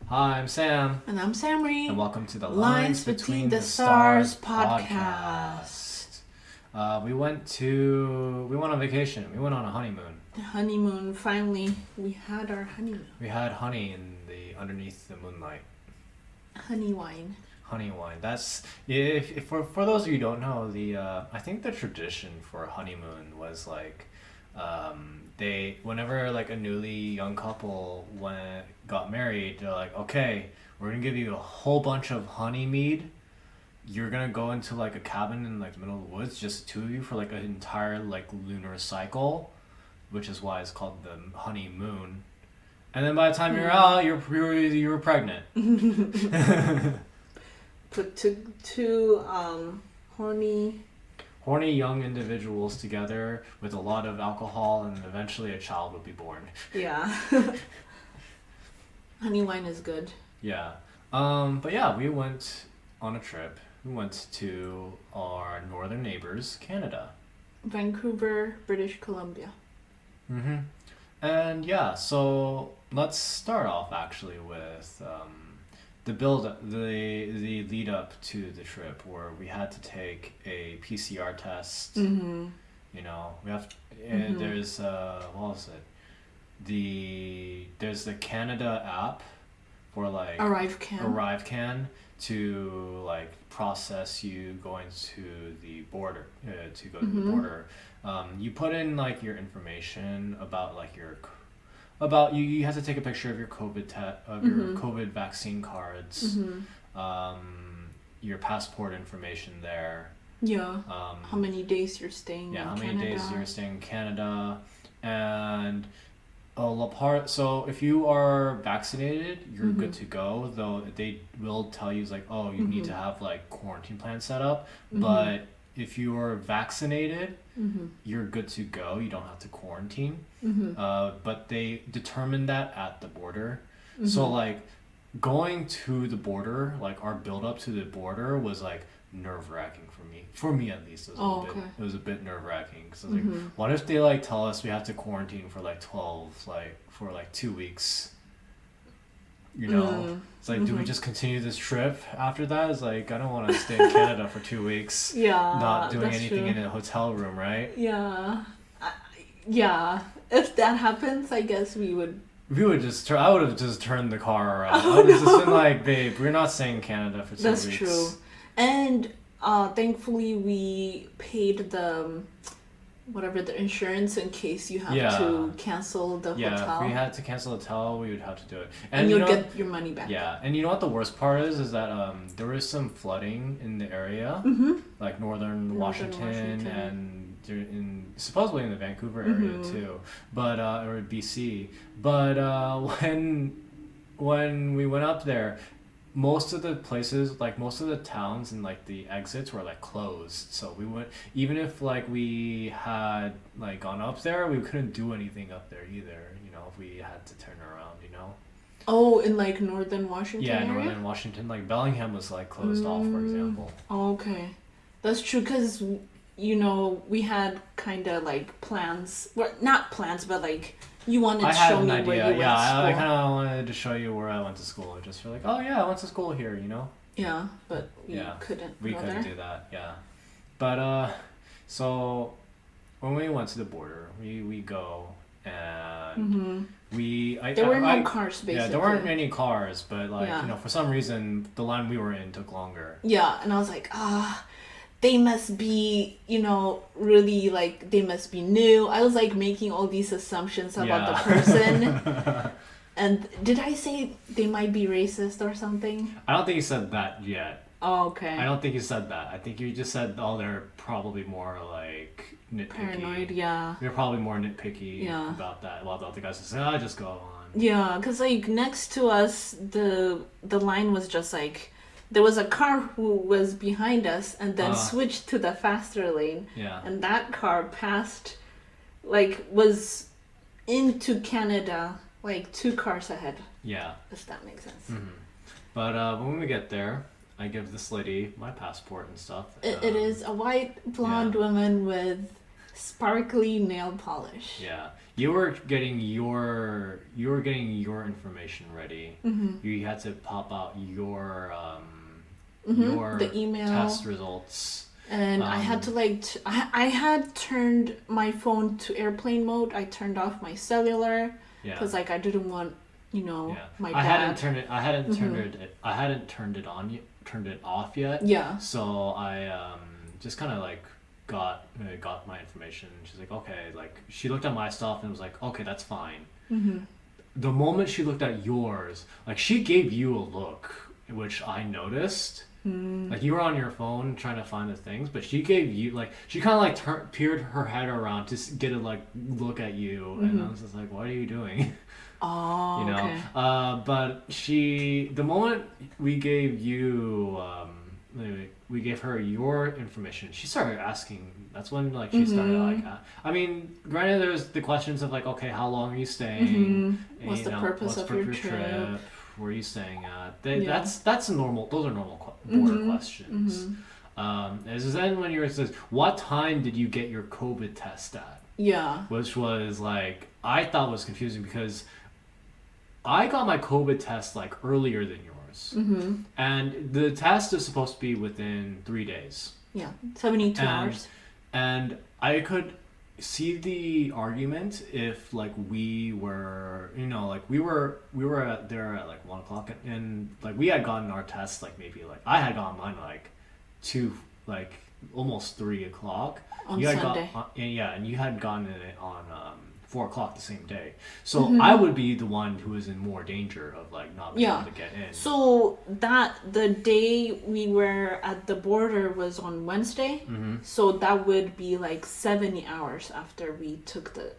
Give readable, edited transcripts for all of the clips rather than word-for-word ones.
Hi, I'm Sam. And I'm Samri. And welcome to the Lines Between the Stars podcast. We went on vacation. We went on a honeymoon. The honeymoon, finally, we had our honeymoon. We had honey underneath the moonlight. Honey wine. Honey wine. That's if for those of you who don't know, I think the tradition for a honeymoon was like they whenever like a newly young couple got married, they're like, okay, we're gonna give you a whole bunch of honey mead. You're gonna go into like a cabin in like the middle of the woods, just the two of you for like an entire like lunar cycle, which is why it's called the honeymoon. And then by the time you're out, you're pregnant. Put two horny young individuals together with a lot of alcohol, and eventually a child will be born. Yeah. Honey wine is good. Yeah. But yeah, we went on a trip. We went to our northern neighbors, Canada. Vancouver, British Columbia. Mm-hmm. And yeah, so let's start off actually with the lead up to the trip, where we had to take a PCR test. Mm-hmm. You know, we have there's what was it? There's the Canada app for like ArriveCan to like process you going to the border to go to the border. You put in like your information about like you have to take a picture of your your COVID vaccine cards, your passport information there. Yeah. How many days you're staying in Canada. Many days you're staying in Canada. And so if you are vaccinated, you're good to go, though they will tell you like, oh, you need to have like quarantine plan set up. But if you are vaccinated, you're good to go. You don't have to quarantine. But they determine that at the border. So like going to the border, like our build up to the border was like nerve-wracking for me at least. It was a bit nerve-wracking because I was like, what if they like tell us we have to quarantine for like 2 weeks, you know? It's like, do we just continue this trip after that? It's like, I don't want to stay in Canada for 2 weeks, not doing anything in a hotel room, right? Yeah, if that happens, I guess I would have just turned the car around. I would have just been like, babe, we're not staying in Canada for 2 weeks. That's true. And thankfully we paid the insurance in case you have to cancel the hotel. Yeah, if we had to cancel the hotel, we would have to do it. And you'll get your money back. Yeah, and you know what the worst part is that there was some flooding in the area, like northern Washington and supposedly in the Vancouver area too, but or BC. But when we went up there, most of the places, like most of the towns and like the exits were like closed. So we went, even if like we had like gone up there, we couldn't do anything up there either, you know, if we had to turn around, you know. Oh, in like northern Washington area? Northern Washington, like Bellingham was like closed off, for example. Oh, okay. That's true, because, you know, we had kind of like plans, well, not plans, but like you wanted to show me where you went to school. I kind of wanted to show you where I went to school. Just feel like, oh yeah, I went to school here, you know? Yeah, but we couldn't do that, yeah. But, so when we went to the border, we go and there were no cars, basically. Yeah, there weren't any cars, but like, you know, for some reason, the line we were in took longer. Yeah, and I was like, they must be, you know, really like, they must be new. I was like making all these assumptions about the person. And did I say they might be racist or something? I don't think you said that yet. Oh, okay. I don't think you said that. I think you just said, oh, they're probably more like nitpicky. Paranoid, yeah. They're probably more nitpicky about that. While the other guys just say, just go on. Yeah, because like next to us, the line was just like, there was a car who was behind us and then switched to the faster lane. Yeah. And that car passed, like, was into Canada, like 2 cars ahead. Yeah. If that makes sense. Mm-hmm. But when we get there, I give this lady my passport and stuff. It is a white blonde woman with sparkly nail polish. Yeah. You were getting your information ready. You had to pop out your The email. test results. And I had to I had turned my phone to airplane mode. I turned off my cellular because I didn't want my dad. I hadn't turned it turned it off yet. Yeah. So I just kind of got my information. She's like, okay, she looked at my stuff and was like, okay, that's fine. The moment she looked at yours, she gave you a look, which I noticed. You were on your phone trying to find the things, but she gave you she kind of peered her head around to get a look at you, and I was just like, what are you doing? Oh, okay. But the moment we gave you we gave her your information, she started asking. That's when she started I mean, granted, there's the questions of okay, how long are you staying? And, what's the purpose of your trip? Where are you staying at? That's normal. Those are normal border questions. Is then when it says, what time did you get your COVID test at? Yeah. Which was I thought was confusing because I got my COVID test earlier than yours. And the test is supposed to be within 3 days. Yeah, 72 hours. And I could see the argument if we were we were there at 1 o'clock, and we had gotten our test maybe I had gotten mine 2 almost 3 o'clock on you had Sunday. And you had gotten it on 4 o'clock the same day, so I would be the one who is in more danger of not being able to get in. So the day we were at the border was on Wednesday, so that would be 70 hours after we took the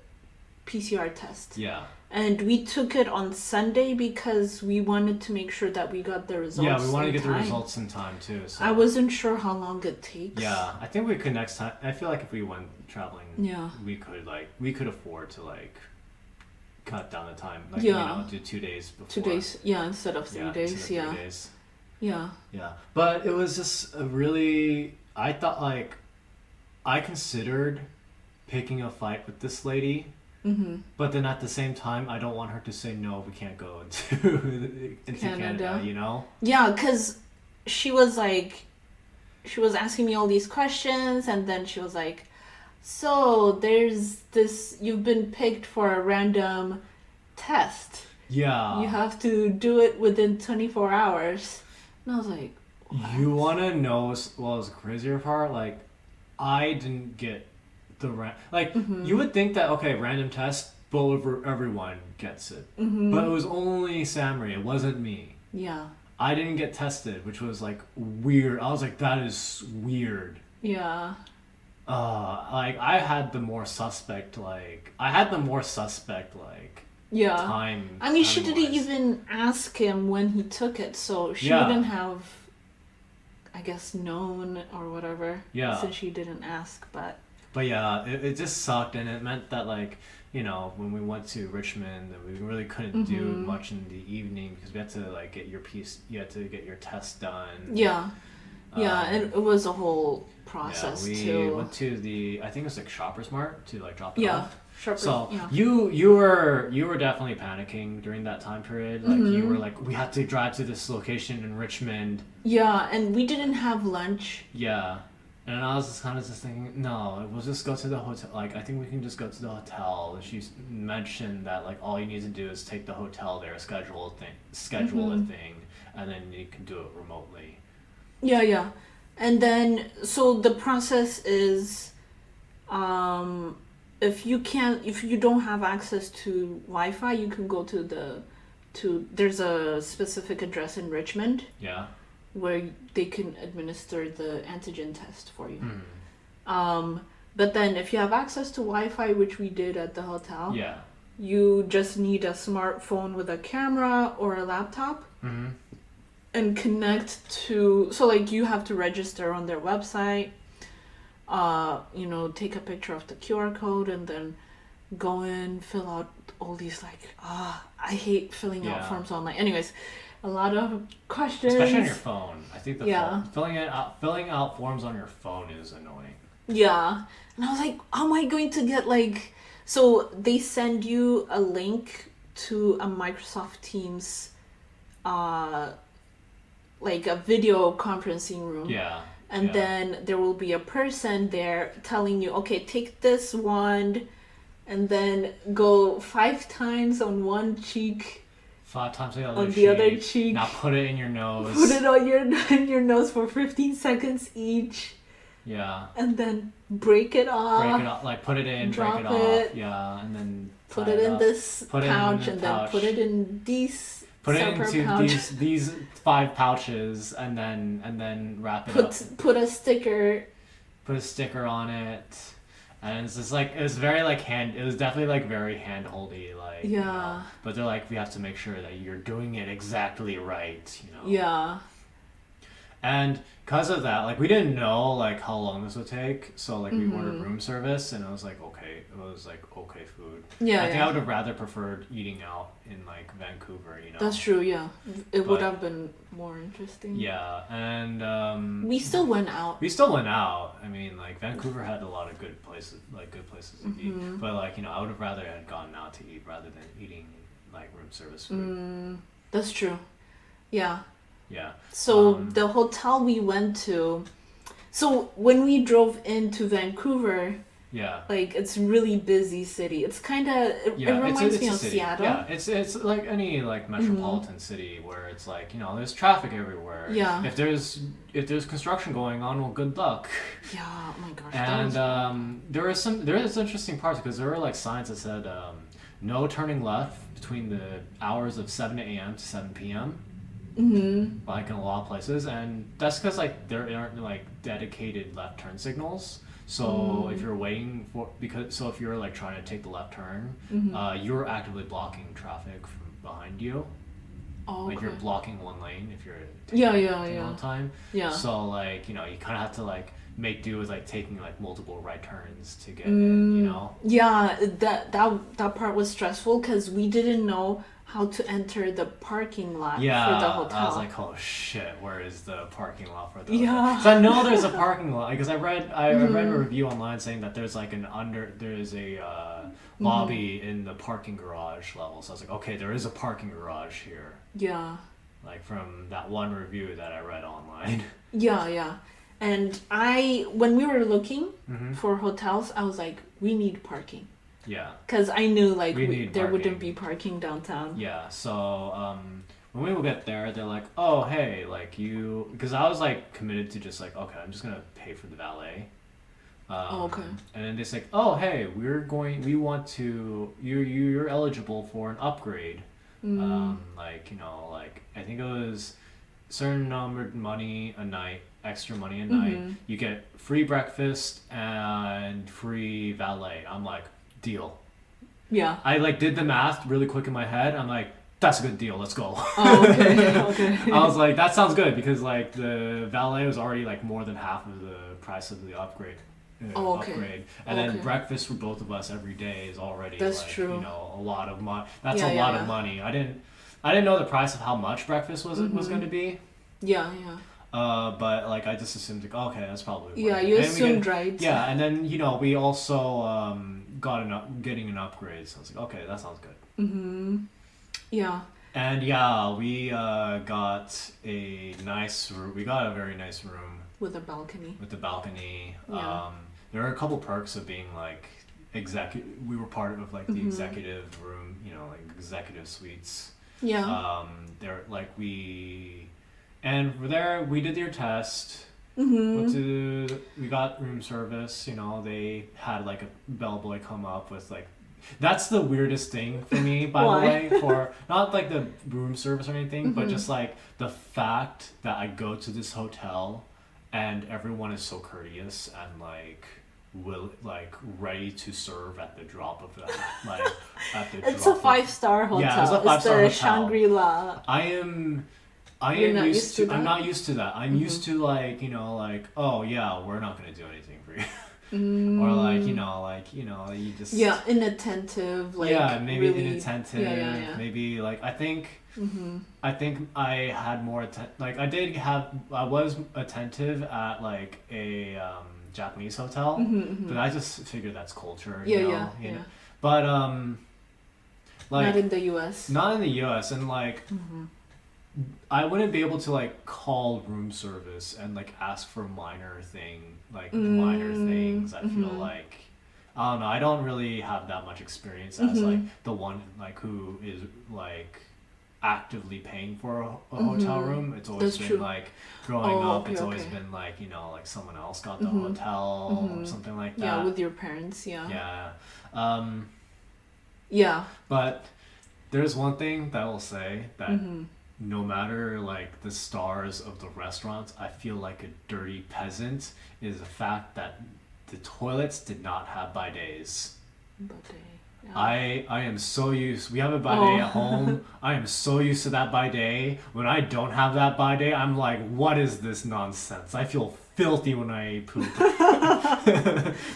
PCR test. Yeah. And we took it on Sunday because we wanted to make sure that we got the results. Yeah, we wanted to get the results in time too. So. I wasn't sure how long it takes. Yeah, I think we could next time. I feel if we went traveling, we could afford to cut down the time. Do 2 days before. 2 days, instead of 3 days. Yeah. 3 days. Yeah. Yeah, but it was just a really. I thought I considered picking a fight with this lady. But then at the same time, I don't want her to say no. We can't go into Canada. Yeah, because she was asking me all these questions, and then she was like, "So there's this. You've been picked for a random test. Yeah. You have to do it within 24 hours." And I was like, what? You want to know? Well, the crazier part, I didn't get. You would think that random test, but everyone gets it, but it was only Samri. It wasn't me. Yeah, I didn't get tested, which was weird. I was that is weird. Yeah. I had the more suspect yeah time. I mean, she didn't even ask him when he took it, so she wouldn't have, I guess, known or whatever. Yeah. Since she didn't ask, But yeah, it just sucked, and it meant that when we went to Richmond, we really couldn't do much in the evening because we had to get you had to get your test done. Yeah. And it was a whole process too. Yeah, we went to I think it was Shoppers Mart to drop it off. Shoppers. So yeah. you were definitely panicking during that time period. You were we have to drive to this location in Richmond. Yeah, and we didn't have lunch. Yeah. And I was just kind of thinking, no, we'll just go to the hotel. I think we can just go to the hotel. She mentioned that all you need to do is take the hotel there, schedule a thing, and then you can do it remotely. Yeah. And then so the process is, if you don't have access to Wi-Fi, you can go there's a specific address in Richmond. Yeah. Where they can administer the antigen test for you. But then if you have access to Wi-Fi, which we did at the hotel, you just need a smartphone with a camera or a laptop and connect to, so you have to register on their website, take a picture of the QR code and then go in, fill out all these I hate filling out forms online. Anyways, a lot of questions. Especially on your phone. I think filling out forms on your phone is annoying. Yeah. And I was like, how am I going to get like... So they send you a link to a Microsoft Teams, like a video conferencing room. Yeah. And then there will be a person there telling you, okay, take this wand and then go 5 times on one cheek. 5 times the other cheek. Now put it in your nose. Put it on in your nose for 15 seconds each. Yeah. And then break it off. Break it off. Like put it in, break it off. Yeah. And then put it in this pouch and then put it in these. Put it into these 5 pouches and then wrap it up. Put a sticker. Put a sticker on it. And it's just like, it was very like it was definitely like very hand-holdy, like, yeah. You know, but they're like, we have to make sure that you're doing it exactly right, you know. Yeah. And because of that, like, we didn't know like how long this would take, so like we ordered room service, and it was like okay food. Yeah. I think I would have rather preferred eating out in like Vancouver, you know. That's true. Yeah, it would have been more interesting. Yeah, and we still went out. I mean, like Vancouver had a lot of good places to eat, but like, you know, I would have rather had gone out to eat rather than eating like room service food. That's true. Yeah. Yeah. So the hotel we went to, so when we drove into Vancouver, yeah, like it's really busy city. It's kind of it reminds me of Seattle. Yeah, it's like any like metropolitan city where it's like, you know, there's traffic everywhere. Yeah. If there's construction going on, well, good luck. Yeah. Oh my gosh. And there is interesting parts because there were like signs that said no turning left between the hours of 7 a.m. to 7 p.m. Like in a lot of places, and that's because like there aren't like dedicated left turn signals. So if you're waiting if you're like trying to take the left turn, you're actively blocking traffic from behind you. Oh, okay. Like you're blocking one lane if you're taking a long time. Yeah. So like, you know, you kind of have to like make do with like taking like multiple right turns to get in, you know. Yeah, that part was stressful because we didn't know how to enter the parking lot for the hotel. I was like, oh shit, where is the parking lot for the hotel? Because I know there's a parking lot, because I read a review online saying that there's like a lobby in the parking garage level. So I was like, okay, there is a parking garage here. Yeah. Like from that one review that I read online. Yeah. And when we were looking for hotels, I was like, we need parking. Yeah. Because I knew like there parking. wouldn't be parking downtown. Yeah. So when we will get there, they're like, oh hey, like because I was like committed to just like, okay, I'm just gonna pay for the valet. Okay. And then they say, oh hey, we want to you're eligible for an upgrade. Like, you know, like I think it was certain number of money a night, extra money a night. You get free breakfast and free valet. I'm like, deal. Yeah. I like did the math really quick in my head. I'm like, that's a good deal. Let's go. Oh, okay. I was like, that sounds good because like the valet was already like more than half of the price of the upgrade. Upgrade. And then breakfast for both of us every day is already that's like, true. You know, a lot of money. That's a lot of money. I didn't know the price of how much breakfast was going to be. Yeah. But like I just assumed like, okay, that's probably you assumed right. Yeah, and then, you know, we also getting an upgrade, so I was like, okay, that sounds good. Yeah. And yeah, we got a nice room. We got a very nice room with a balcony. Yeah. There are a couple perks of being like we were part of like the executive room, you know, like executive suites. Yeah. There like we did your test. We got room service, you know, they had like a bellboy come up with like, that's the weirdest thing for me, by the way, for not like the room service or anything, but just like the fact that I go to this hotel and everyone is so courteous and like ready to serve at the drop of that, like at the it's a 5-star hotel. Yeah, it's a 5-star hotel. Shangri-La. I'm not used to that. I'm used to like, you know, like, oh yeah, we're not gonna do anything for you. Or like, you know, you just inattentive, like maybe really, inattentive. Yeah. Maybe like I think I had more I was attentive at like a Japanese hotel, but I just figure that's culture. Yeah, you know, yeah, you yeah. know? But like not in the U.S. Not in the U.S. and like. I wouldn't be able to like call room service and like ask for minor things. I feel like I don't know. I don't really have that much experience as like the one like who is like actively paying for a hotel room. It's always That's been true. like growing up. Okay, It's always okay. been like like someone else got the hotel or something like that. Yeah, with your parents. Yeah. Yeah. Yeah. But there's one thing that I will say that no matter like the stars of the restaurants, I feel like a dirty peasant is the fact that the toilets did not have bidets. Yeah. I am so used. We have a bidet at home. I am so used to that bidet. When I don't have that bidet, I'm like, what is this nonsense? I feel filthy when I poop.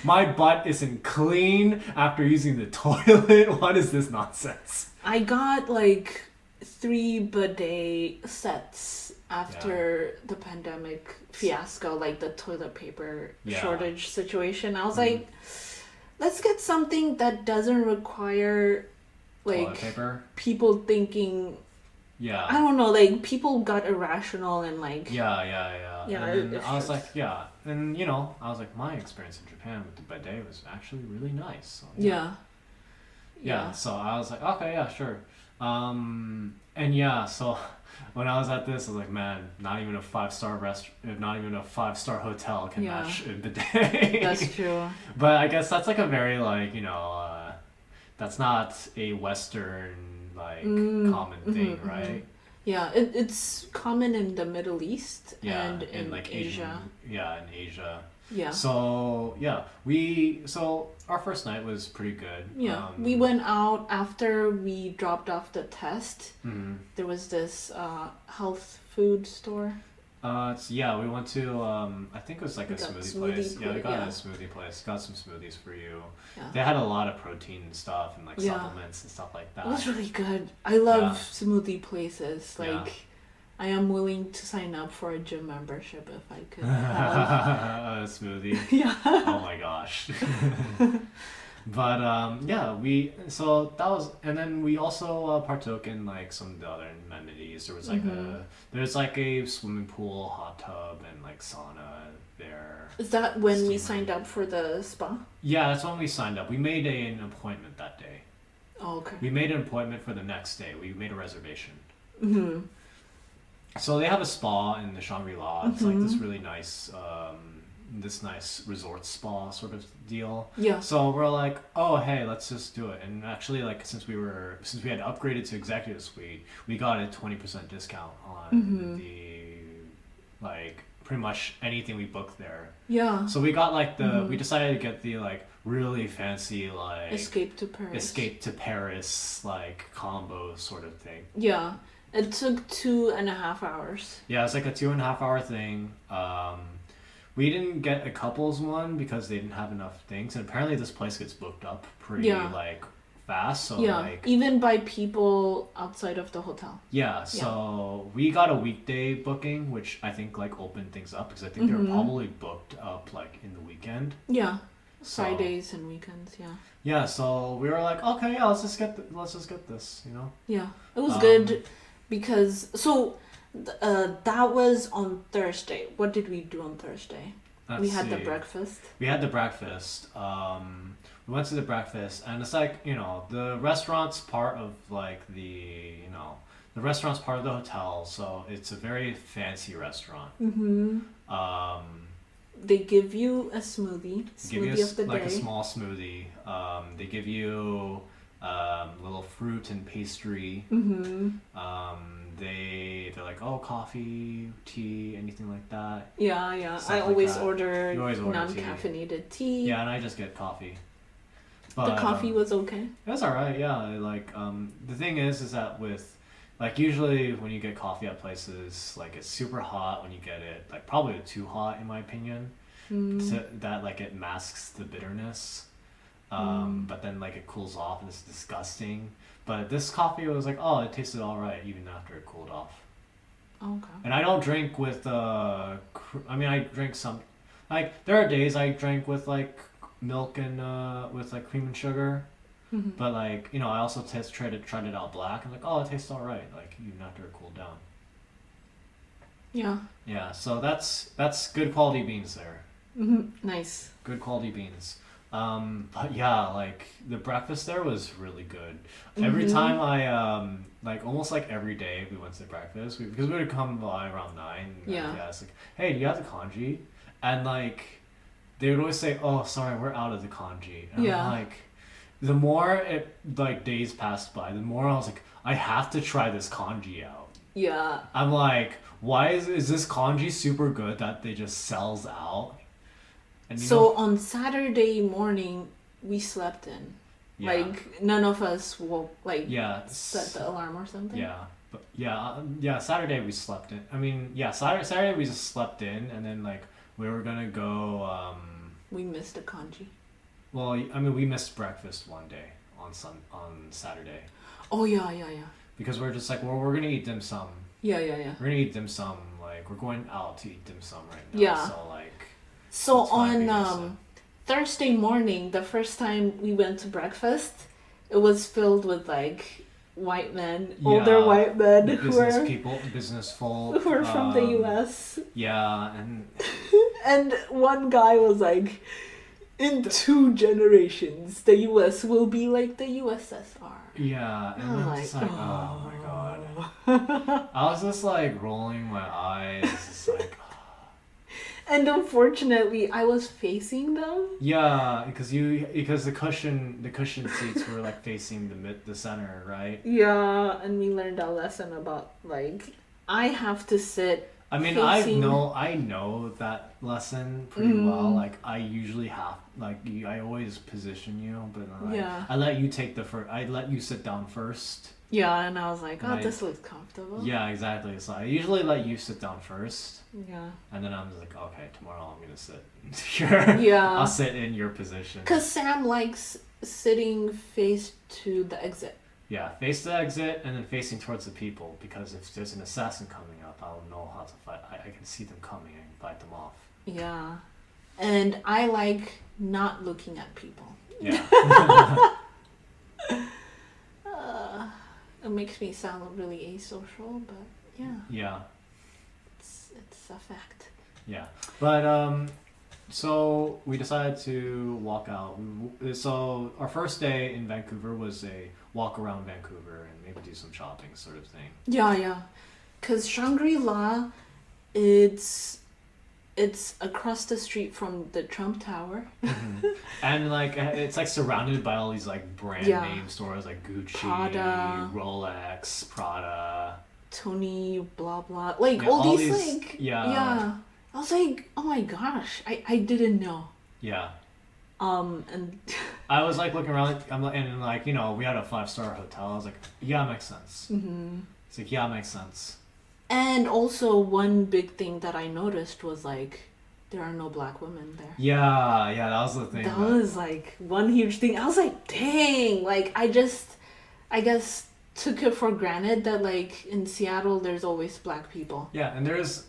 My butt isn't clean after using the toilet. What is this nonsense? I got like 3 bidet sets after the pandemic fiasco, like the toilet paper shortage situation. I was like, let's get something that doesn't require like people thinking. Yeah. I don't know, like people got irrational and like. Yeah. And I was just... like, and I was like, my experience in Japan with the bidet was actually really nice. So, yeah. So I was like, okay, yeah, sure. So when I was at this, I was like, man, not even a 5-star not even a 5-star hotel can match a bidet. That's true. But I guess that's like a very like, that's not a Western like common thing, right? Yeah, it's common in the Middle East and in like Asia. In Asia. Yeah. So our first night was pretty good. Yeah, we went out after we dropped off the test. There was this health food store. We went to I think it was like a smoothie place. Yeah, we got a smoothie place. Got some smoothies for you. Yeah. They had a lot of protein and stuff and like supplements and stuff like that. It was really good. I love smoothie places. Like I am willing to sign up for a gym membership if I could have a smoothie. Yeah. Oh my gosh. But and then we also partook in like some of the other amenities. There was like a swimming pool, hot tub, and like sauna there. Is that when we signed up for the spa? Yeah, that's when we signed up. We made an appointment that day. Oh, okay. We made an appointment for the next day. We made a reservation. So they have a spa in the Shangri-La. It's like this really nice nice resort spa sort of deal. Yeah. So we're like, oh hey, let's just do it. And actually, like since we had upgraded to executive suite, we got a 20% discount on the like pretty much anything we booked there. Yeah. So we got like we decided to get the like really fancy like Escape to Paris like combo sort of thing. Yeah. It took 2.5 hours. Yeah, it's like a 2.5 hour thing. We didn't get a couples one because they didn't have enough things, and apparently this place gets booked up pretty like fast. So like even by people outside of the hotel. Yeah, so we got a weekday booking, which I think like opened things up because I think they were probably booked up like in the weekend. Yeah, Fridays and weekends. Yeah. Yeah, so we were like, okay, let's just get this, Yeah, it was good because that was on Thursday. What did we do on Thursday? We had the breakfast. We had the breakfast. We went to the breakfast, and it's like, the restaurant's part of like the restaurant's part of the hotel, so it's a very fancy restaurant. They give you a smoothie of the day. Like a small smoothie. They give you little fruit and pastry. They're like, oh, coffee, tea, anything like that. Yeah. I always order non-caffeinated tea. Yeah, and I just get coffee. But, the coffee was okay. It was alright, yeah. Like, the thing is that with, like, usually when you get coffee at places, like, it's super hot when you get it. Like, probably too hot, in my opinion. So that, like, it masks the bitterness. But then, like, it cools off and it's disgusting. But this coffee was like, oh, it tasted alright even after it cooled off. Okay. And I don't drink with, I drink some, Like there are days I drank with like milk and with like cream and sugar, but like I also tried it out black. I'm like, oh, it tastes all right. Like even after it cooled down. Yeah. Yeah, so that's good quality beans there. Nice. Good quality beans. But yeah, like the breakfast there was really good. Every time like almost like every day we went to breakfast because we would come by around 9. And Yeah. I'd ask like, hey, do you have the kanji? And like they would always say, oh, sorry, we're out of the kanji. And Yeah. I'm like, the more it like days passed by, the more I was like, I have to try this kanji out. Yeah. I'm like, why is this kanji super good that they just sells out? And So on Saturday morning, we slept in. Yeah. Like none of us woke, like Yeah. set the alarm or something. Yeah. But yeah, Saturday we slept in. I mean, yeah, Saturday we just slept in, and then like we were gonna go. We missed the kanji. Well, I mean, we missed breakfast one day on Saturday Oh yeah. because we're just like, well, we're gonna eat dim sum. Yeah. We're gonna eat dim sum. Like we're going out to eat dim sum right now. Yeah. So like. So That's fine, we miss on Thursday morning, the first time we went to breakfast, it was filled with like white men, older Yeah, white men who business were people, business folk. who were from the U.S. Yeah, and And one guy was like, in 2 generations, the U.S. will be like the USSR. yeah, and I'm I'm like, just like, oh my god. I was just like rolling my eyes, just like. And unfortunately, I was facing them. Yeah, because the cushion seats were like facing the center, right? Yeah, and we learned a lesson about like I have to sit. I mean, facing... I know that lesson pretty well. Like I usually have I always position you, but I let you take I let you sit down first. Yeah, and I was like, oh, this looks comfortable. Yeah, exactly. So I usually let you sit down first. Yeah. And then I'm just like, okay, tomorrow I'm gonna sit here. Yeah. I'll sit in your position. Cause Sam likes sitting face to the exit. Yeah, face the exit and then facing towards the people because if there's an assassin coming up, I'll know how to fight. I can see them coming and fight them off. Yeah, and I like not looking at people. Yeah. It makes me sound really asocial, but yeah. Yeah. It's a fact. Yeah, but so we decided to walk out. So our first day in Vancouver was a walk around Vancouver and maybe do some shopping sort of thing. Yeah. Cause Shangri-La, it's across the street from the Trump Tower. And like it's like surrounded by all these like brand name stores like Gucci, Prada, Rolex, Prada, Tony, blah blah, like all these like yeah. I was like, oh my gosh, I didn't know. Yeah. And I was like looking around, and like we had a 5-star hotel. I was like, yeah, it makes sense. It's like, yeah, it makes sense. And also one big thing that I noticed was like there are no black women there. Yeah, that was the thing. That was like one huge thing. I was like, dang, like I guess took it for granted that like in Seattle there's always black people. Yeah, and there is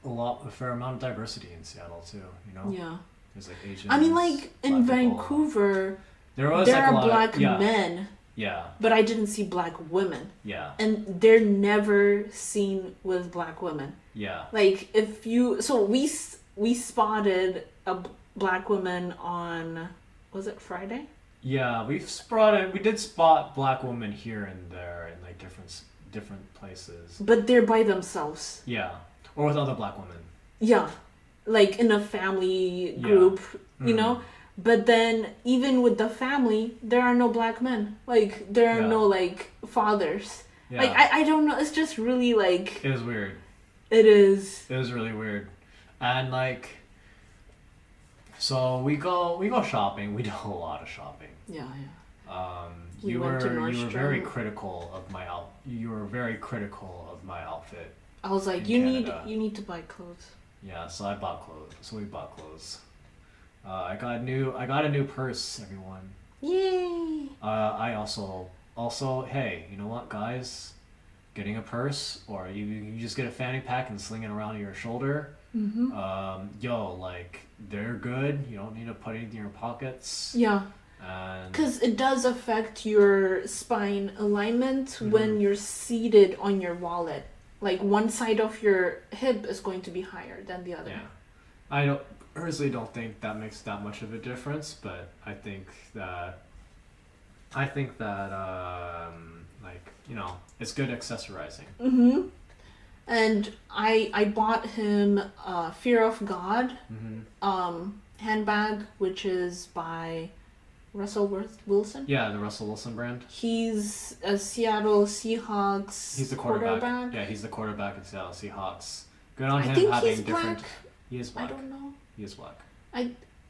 a fair amount of diversity in Seattle too, Yeah. There's like Asians. I mean, like in Vancouver there are black men. Yeah. But I didn't see black women. Yeah. And they're never seen with black women. Yeah. Like we spotted a black woman on, was it Friday? Yeah, we did spot black women here and there in like different places. But they're by themselves. Yeah. Or with other black women. Yeah. Like in a family group, you know? But then even with the family, there are no black men. Like there are no like fathers. Yeah. Like I don't know, it's just really like it was weird. It is. It was really weird. And like so we go shopping. We do a lot of shopping. Yeah. You were very critical of my outfit. I was like, you need to buy clothes. Yeah, so I bought clothes. So we bought clothes. I got a new purse, everyone. Yay! I also hey, you know what, guys? getting a purse, or you just get a fanny pack and sling it around your shoulder. Like they're good. You don't need to put anything in your pockets. Yeah. Because it does affect your spine alignment when you're seated on your wallet. Like one side of your hip is going to be higher than the other. Yeah. I personally don't think that makes that much of a difference, but I think that it's good accessorizing. And I bought him Fear of God handbag, which is by Russell Wilson. Yeah, the Russell Wilson brand. He's a Seattle Seahawks. He's the quarterback. Yeah, he's the quarterback of Seattle Seahawks. Good on him think having he's different. Black. He is black. I don't know. He is black.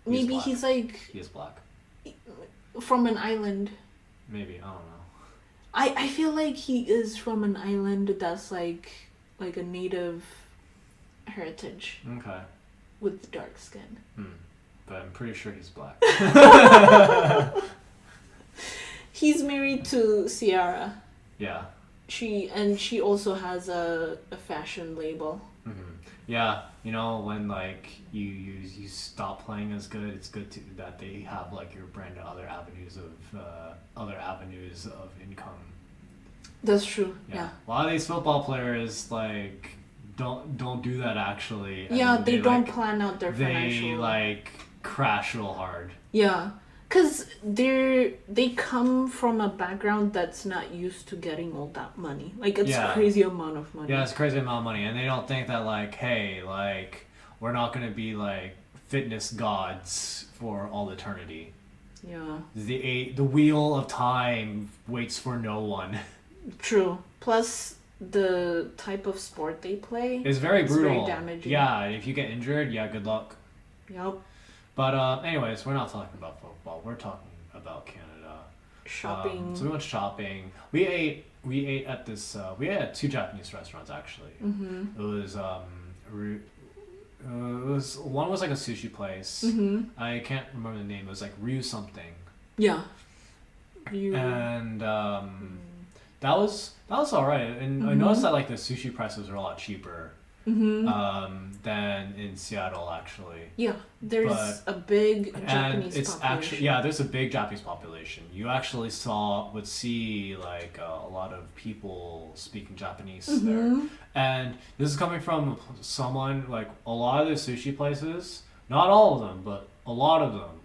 Maybe he's like. He is black. From an island. Maybe, I don't know. I feel like he is from an island that's like a native heritage. Okay. With dark skin. But I'm pretty sure he's black. He's married to Ciara. Yeah. She also has a fashion label. Yeah, when like you stop playing as good, it's good that they have like your brand and other avenues of income. That's true. Yeah. A lot of these football players like don't do that actually. Yeah, they don't plan out their financial. They like crash real hard. Yeah. Because they come from a background that's not used to getting all that money. Like, it's a crazy amount of money. Yeah, it's a crazy amount of money. And they don't think that, like, hey, like, we're not going to be, like, fitness gods for all eternity. Yeah. The wheel of time waits for no one. True. Plus, the type of sport they play is very brutal. Very damaging. Yeah, if you get injured, good luck. Yep. But anyways, we're not talking about football. We're talking about Canada. Shopping. So we went shopping. We ate at this. We ate at 2 Japanese restaurants actually. It was one was like a sushi place. I can't remember the name. It was like Ryu something. Yeah. And that was alright. And I noticed that like the sushi prices are a lot cheaper. Than in Seattle actually. Yeah, there's a big Japanese population. Actually, there's a big Japanese population. You actually would see like a lot of people speaking Japanese there. And this is coming from someone like a lot of the sushi places, not all of them, but a lot of them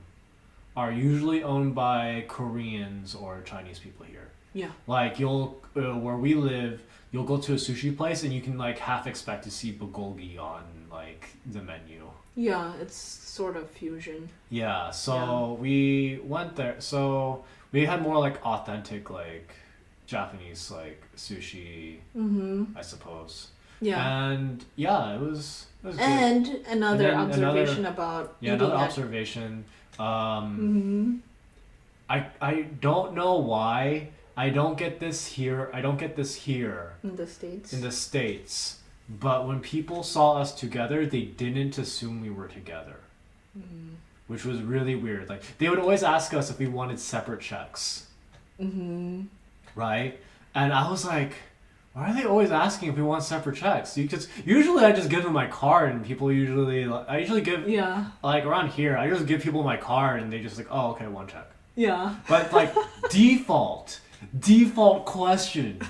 are usually owned by Koreans or Chinese people here. Yeah. Like where we live, you'll go to a sushi place and you can like half expect to see bulgogi on like the menu. Yeah, it's sort of fusion. Yeah, so we went there. So we had more like authentic like Japanese like sushi, I suppose. Yeah. And it was good. And another observation about another observation. I don't know why. I don't get this here. In the States. But when people saw us together, they didn't assume we were together. Which was really weird. Like, they would always ask us if we wanted separate checks. Right? And I was like, why are they always asking if we want separate checks? Because usually I just give them my card and people usually... I usually give... Yeah. Like, around here, I just give people my card and they just like, oh, okay, one check. Yeah. But, like, default question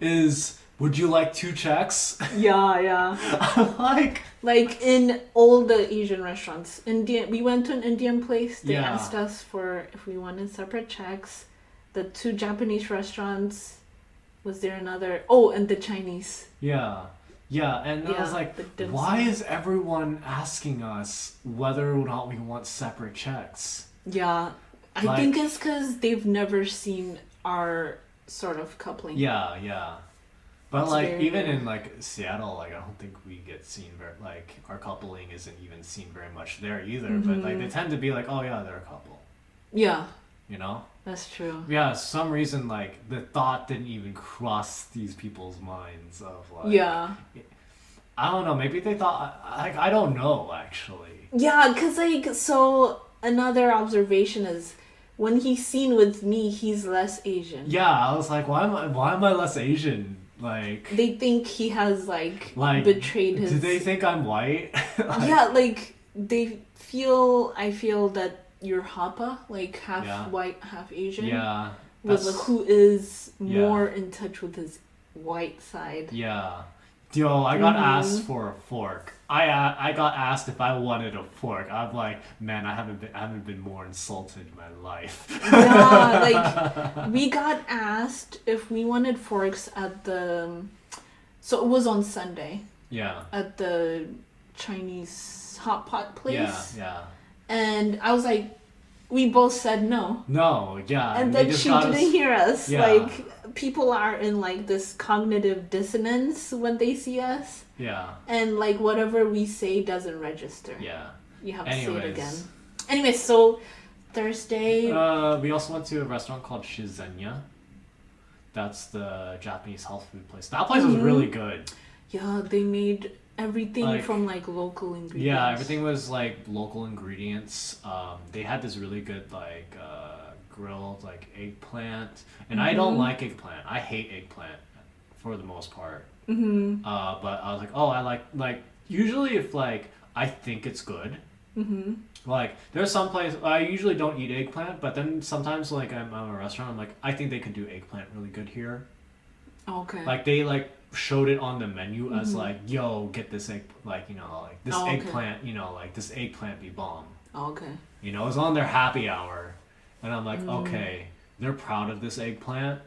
is, would you like 2 checks? Yeah. I'm like in all the Asian restaurants. We went to an Indian place. They asked us for if we wanted separate checks. The 2 Japanese restaurants. Was there another? Oh, and the Chinese. Yeah. And I was like, why is everyone asking us whether or not we want separate checks? Yeah. I think it's because they've never seen our sort of coupling. Yeah. But like even in like Seattle, like I don't think we get seen very like our coupling isn't even seen very much there either. But like they tend to be like, oh yeah, they're a couple. Yeah. You know? That's true. Yeah, some reason like the thought didn't even cross these people's minds of like. Yeah. I don't know. Maybe they thought like I don't know actually. Yeah, because like so another observation is. When he's seen with me, he's less Asian. Yeah, I was like, why am I less Asian? Like they think he has like betrayed his. Do they think I'm white? Yeah, like I feel that you're Hapa, like half white, half Asian. Yeah. Who is more in touch with his white side. Yeah. Yo, I got asked for a fork. I got asked if I wanted a fork. I'm like, man, I haven't been more insulted in my life. Yeah, like we got asked if we wanted forks at so it was on Sunday. Yeah. At the Chinese hot pot place. Yeah. And I was like, we both said no. No, yeah. And then she didn't hear us. Yeah. Like, people are in, like, this cognitive dissonance when they see us. Yeah. And, like, whatever we say doesn't register. Yeah. You have to say it again. Anyways, so Thursday... we also went to a restaurant called Shizenya. That's the Japanese health food place. That place was really good. Yeah, they made... everything from like local ingredients. Yeah, everything was like local ingredients. They had this really good like grilled like eggplant, and I don't like eggplant. I hate eggplant for the most part. But I was like, oh, I like usually if like I think it's good. Like there's some place I usually don't eat eggplant, but then sometimes like I'm at a restaurant, I'm like I think they could do eggplant really good here. Okay. Like they like showed it on the menu as like, yo, get this egg, like, you know, like this eggplant, you know, like this eggplant be bomb. Okay. You know, it's on their happy hour, and I'm like, okay, they're proud of this eggplant.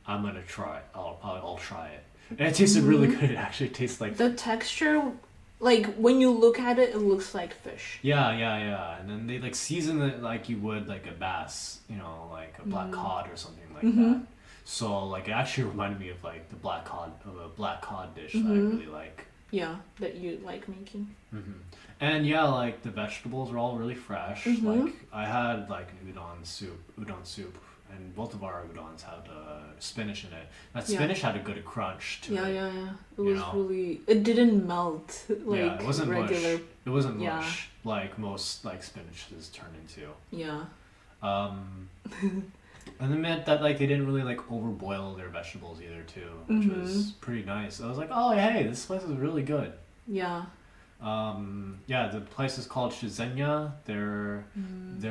I'm gonna try it. I'll try it. And it tasted really good. It actually tastes like the texture. Like when you look at it, it looks like fish. Yeah. And then they like season it like you would like a bass, you know, like a black cod or something like that. So like it actually reminded me of like the black cod dish that I really like. Yeah, that you like making. And yeah, like the vegetables are all really fresh. Like I had like an udon soup, and both of our udons had spinach in it. That spinach had a good crunch to it. Yeah. It was really. It didn't melt like it wasn't regular. Mush. It wasn't mush like most like spinaches turn into. Yeah. And it meant that like they didn't really like overboil their vegetables either too, which was pretty nice. I was like, oh hey, this place is really good. Yeah. The place is called Shizenya. They're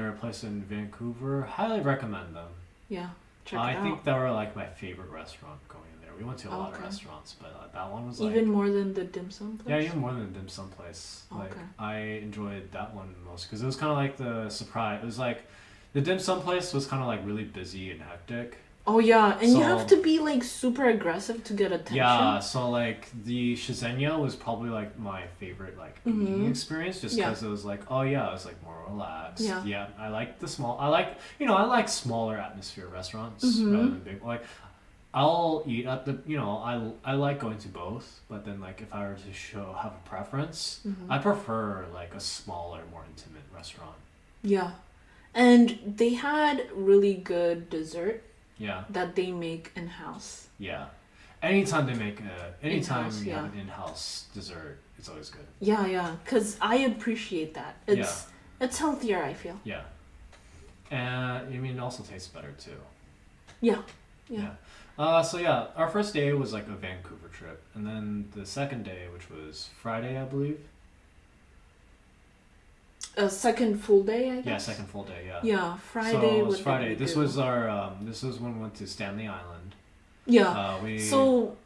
a place in Vancouver. Highly recommend them. Yeah, check it out. I think they were like my favorite restaurant going in there. We went to a lot of restaurants, but that one was like even more than the dim sum place. Yeah, even more than the dim sum place. Like I enjoyed that one most because it was kind of like the surprise. It was like the dim sum place was kind of like really busy and hectic. Oh yeah, and you have to be like super aggressive to get attention. Yeah, so like the Shizenya was probably like my favorite like eating experience just because it was like, oh yeah, it was like more relaxed. Yeah, I like I like smaller atmosphere restaurants rather than big. Like I'll eat at the, I like going to both, but then like if I were to have a preference, I prefer like a smaller, more intimate restaurant. Yeah, and they had really good dessert. Yeah. That they make in-house. Yeah. Anytime they make anytime you have an in-house dessert, it's always good. Yeah, because I appreciate that. It's healthier, I feel. Yeah. And it also tastes better too. Yeah. Our first day was like a Vancouver trip, and then the second day, which was Friday, I believe. A second full day, I guess. Yeah, second full day. Yeah. Yeah, Friday. So it was Friday. This was our. This was when we went to Stanley Island. Yeah. So,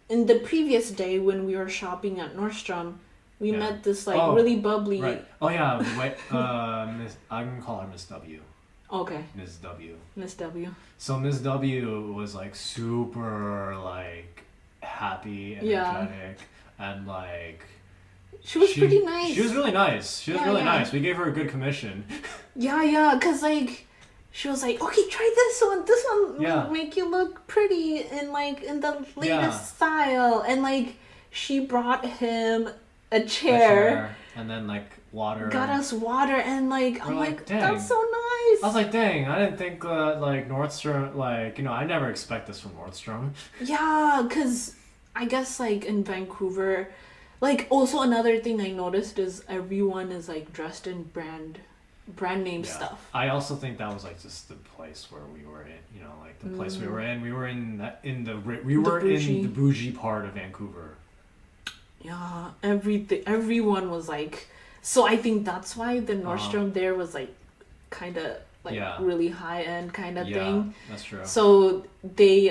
in the previous day when we were shopping at Nordstrom, we met this really bubbly. Right. Oh yeah. Wait. Miss. I'm gonna call her Miss W. Okay. Miss W. Miss W. So Miss W was like super like happy, energetic, and like. She was pretty nice. She was really nice. She was really nice. We gave her a good commission. Yeah, because like she was like, okay, try this one. This one will make you look pretty in the latest style. And like she brought him a chair and then like water. Got us water and like I'm like that's so nice. I was like, dang, I didn't think like Nordstrom I never expect this from Nordstrom. Yeah, because I guess like in Vancouver. Like, also another thing I noticed is everyone is, like, dressed in brand brand name Yeah. stuff. I also think that was like just the place where we were in, you know, like the place we were in. We were in the bougie part of Vancouver. Yeah, everyone was like, so I think that's why the Nordstrom there was like kind of like really high end kind of thing. That's true. So they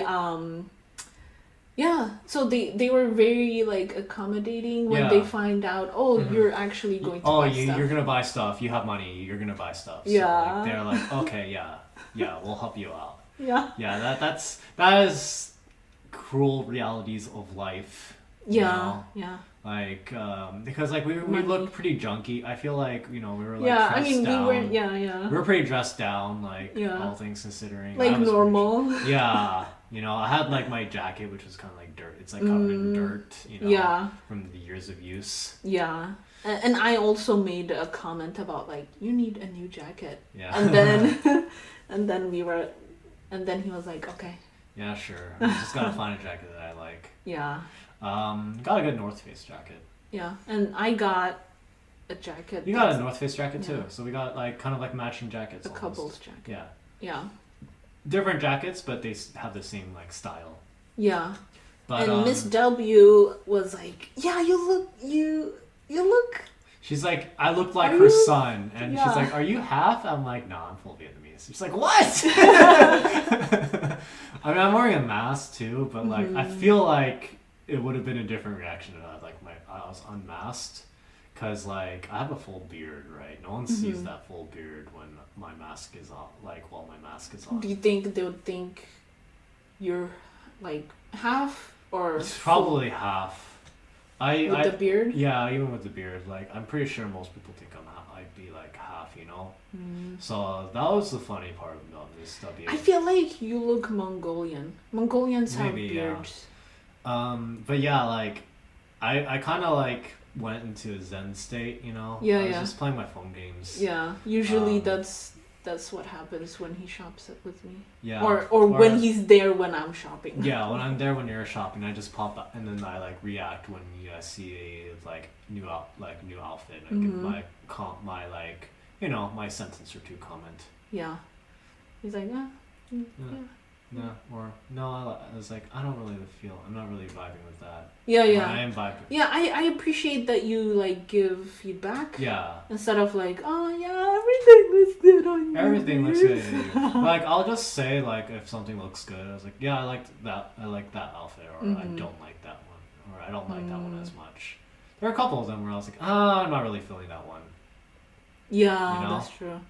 so they were very like accommodating when they find out, you're actually going to buy stuff. You're gonna buy stuff. You have money. You're gonna buy stuff. So, yeah. Like, they're like, okay, yeah, we'll help you out. Yeah. Yeah, that is cruel realities of life. Yeah. Yeah. Like, because like we looked pretty junky. I feel like, you know, we were like dressed down. We were pretty dressed down, like all things considering. Like normal. Yeah. You know, I had like my jacket, which was kind of like dirt. It's like covered in dirt, you know, from the years of use. Yeah. And I also made a comment about like, you need a new jacket. Yeah. And then and then he was like, okay. Yeah, sure. I just gotta find a jacket that I like. Yeah. Got a good North Face jacket. Yeah, and I got a jacket. You got a North Face jacket too, so we got like kind of like matching jackets. A couple's jacket. Yeah. Yeah. Different jackets, but they have the same like style. Yeah. But, and Miss W was like, "Yeah, you look." She's like, I look like her son, and she's like, "Are you half?" I'm like, "No, I'm full Vietnamese." She's like, "What?" I mean, I'm wearing a mask too, but like, I feel like it would have been a different reaction if I was unmasked, because like I have a full beard, right? No one sees that full beard when my mask is on. Like while my mask is on. Do you think they would think you're like half or? It's probably half. With the beard? Yeah, even with the beard. Like I'm pretty sure most people think I'd be like half, you know. So that was the funny part about this W. I feel like you look Mongolian. Mongolians have beards. Yeah. But yeah, like I kind of like went into a Zen state, you know. Yeah, I was just playing my phone games. Yeah, usually that's what happens when he shops with me. Yeah. Or when he's there when I'm shopping. Yeah, when I'm there when you're shopping, I just pop up and then I like react when you guys see a like new outfit. I give my like, you know, my sentence or two comment. Yeah. He's like, yeah. No, or no, I was like, I don't really feel, I'm not really vibing with that. Yeah. I am vibing. Yeah, I appreciate that you like give feedback. Yeah. Instead of like, oh yeah, everything looks good on you. Everything looks good on you. Like, I'll just say like if something looks good, I was like, yeah, I like that outfit, or I don't like that one, or I don't like that one as much. There are a couple of them where I was like, I'm not really feeling that one. Yeah, you know? That's true.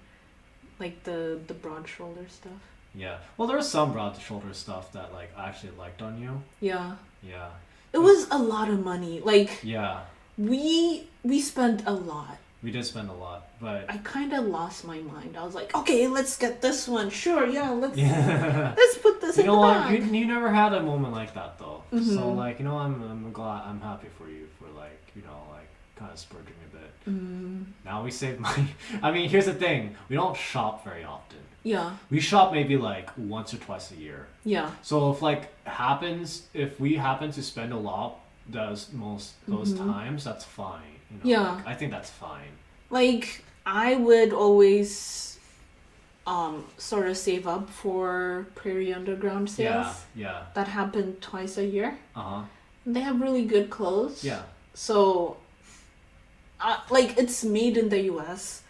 Like the broad shoulder stuff. Yeah. Well, there was some broad shoulder stuff that like I actually liked on you. Yeah. Yeah. It was a lot of money. Like yeah. We spent a lot. We did spend a lot, but I kind of lost my mind. I was like, okay, let's get this one. Sure, let's put this in the bag. You never had a moment like that though. So like, you know, I'm glad, I'm happy for you for like, you know, like kind of splurging a bit. Now we save money. I mean, here's the thing: we don't shop very often. Yeah. We shop maybe like once or twice a year. Yeah. So if we happen to spend a lot those times, that's fine. You know, yeah. Like, I think that's fine. Like I would always sort of save up for Prairie Underground sales. Yeah. That happen twice a year. Uh-huh. They have really good clothes. Yeah. So like it's made in the US.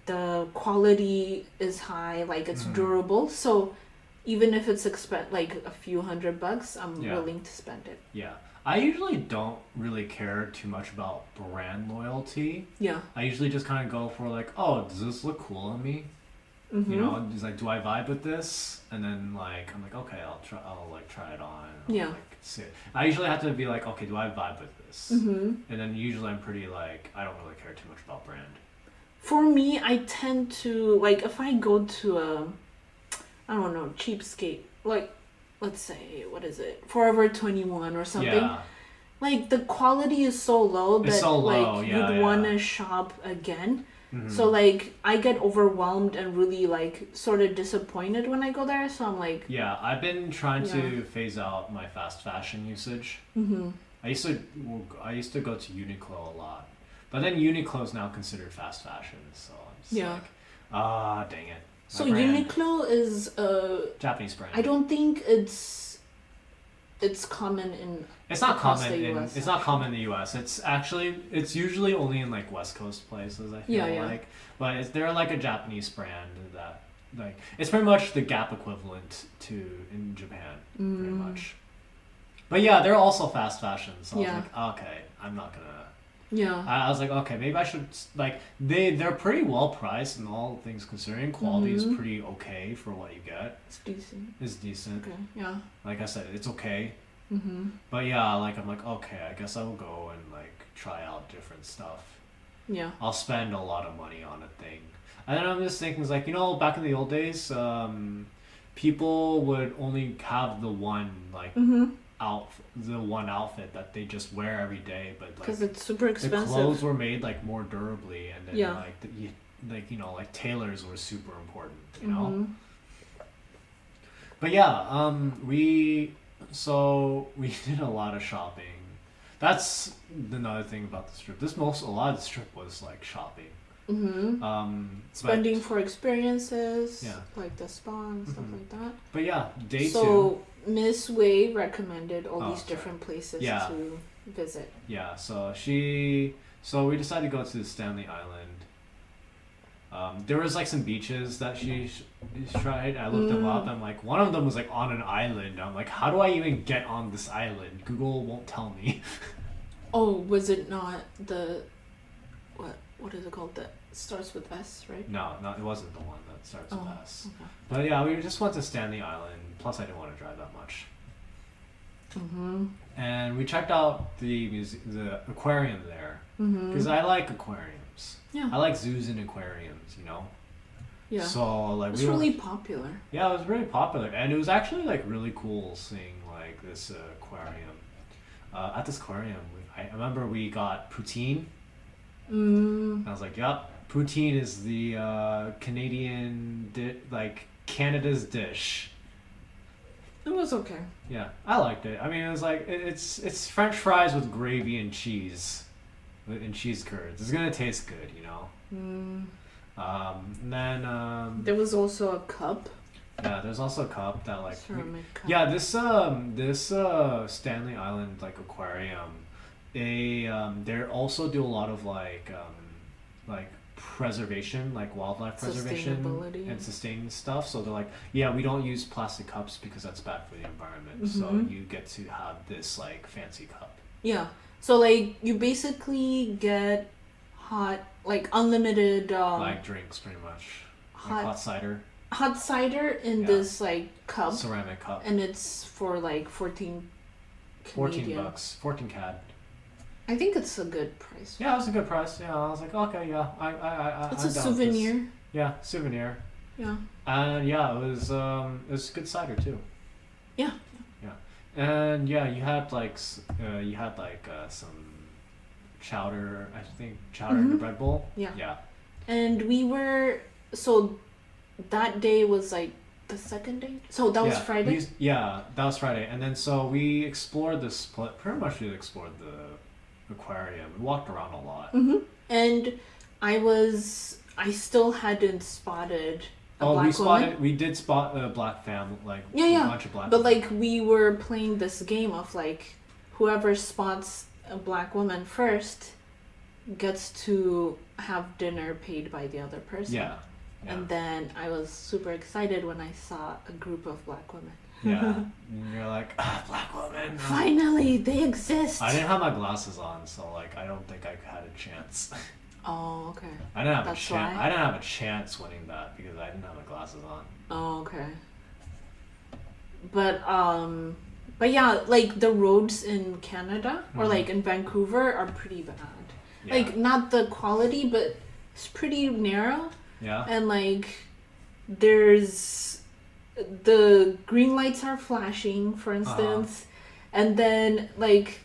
The quality is high, like it's durable. So even if it's like a few $100, I'm willing to spend it. Yeah. I usually don't really care too much about brand loyalty. Yeah. I usually just kind of go for like, oh, does this look cool on me? You know, just like, do I vibe with this? And then like, I'm like, okay, I'll try it on. Yeah. Like, see it. I usually have to be like, okay, do I vibe with this? And then usually I'm pretty like, I don't really care too much about brand. For me, I tend to like if I go to I don't know, cheapskate, like let's say, what is it, Forever 21 or something. Yeah. Like the quality is so low that like you'd want to shop again. So like I get overwhelmed and really like sort of disappointed when I go there. So I'm like, yeah, I've been trying to phase out my fast fashion usage. I used to go to Uniqlo a lot, but then Uniqlo is now considered fast fashion. So I'm just like, Ah, dang it. So Uniqlo is Japanese brand. I don't think it's common in. It's not common in US, it's not common in the US. It's usually only in like West Coast places, I feel like. But they're like a Japanese brand that like it's pretty much the Gap equivalent to in Japan, pretty much. But yeah, they're also fast fashion, so I was like, okay, I'm not gonna. Yeah. I was like, okay, maybe I should like they're pretty well priced and all things considering. Quality is pretty okay for what you get. It's decent. It's decent. Okay. Yeah. Like I said, it's okay. But yeah, like I'm like, okay, I guess I will go and like try out different stuff. Yeah. I'll spend a lot of money on a thing. And then I'm just thinking, it's like, you know, back in the old days, people would only have the one like the one outfit that they just wear every day, but like because it's super expensive. The clothes were made like more durably, and then like you know, like tailors were super important, you know. But yeah, we did a lot of shopping. That's another thing about this trip. A lot of this trip was like shopping. Spending for experiences, like the spa and stuff like that. But yeah, day 2. So Miss Wei recommended all these different places to visit. Yeah, so we decided to go to Stanley Island. There was like some beaches that she tried. I looked them up. I'm like, one of them was like on an island. I'm like, how do I even get on this island? Google won't tell me. Oh, was it not the what is it called? That starts with S, right? No, it wasn't the one that starts with S. Okay. But yeah, we just went to Stanley Island. Plus, I didn't want to drive that much. And we checked out the aquarium there because I like aquariums. Yeah. I like zoos and aquariums, you know. Yeah. So like it's really popular. Yeah, it was really popular, and it was actually like really cool seeing like this aquarium. At this aquarium, I remember we got poutine. I was like, "Yep, poutine is the Canadian like Canada's dish." It was okay. Yeah, I liked it. I mean, it was like it's French fries with gravy and cheese, and cheese curds. It's gonna taste good, you know. And then there was also a cup. Yeah, there's also a cup that like ceramic cup. Yeah, this Stanley Island like aquarium, they also do a lot of like preservation, like wildlife preservation and sustaining stuff. So they're like, yeah, we don't use plastic cups because that's bad for the environment. So you get to have this like fancy cup. Yeah. So like you basically get like unlimited like drinks pretty much. Like hot cider in this like cup, ceramic cup, and it's for like 14 bucks, 14 CAD. I think it's a good price. Yeah, it was a good price. Yeah, I was like, okay, yeah, I it's a souvenir. Yeah, souvenir. Yeah. And yeah, it was good cider too. Yeah. Yeah, and yeah, you had like some chowder. I think chowder in the bread bowl. Yeah. Yeah. And that day was like the second day. So that was Friday. That was Friday, and then so we explored this. Pretty much, we explored the aquarium. We walked around a lot. And I still hadn't spotted a black woman. We did spot a black family, like a bunch of black. But like we were playing this game of like whoever spots a black woman first gets to have dinner paid by the other person. Yeah. And then I was super excited when I saw a group of black women. Yeah. And you're like, black women. Finally, they exist. I didn't have my glasses on, so like I don't think I had a chance. Oh, okay. I didn't have a chance. I didn't have a chance winning that because I didn't have my glasses on. Oh, okay. But yeah, like the roads in Canada or like in Vancouver are pretty bad. Yeah. Like not the quality, but it's pretty narrow. Yeah. And like there's the green lights are flashing, for instance, and then like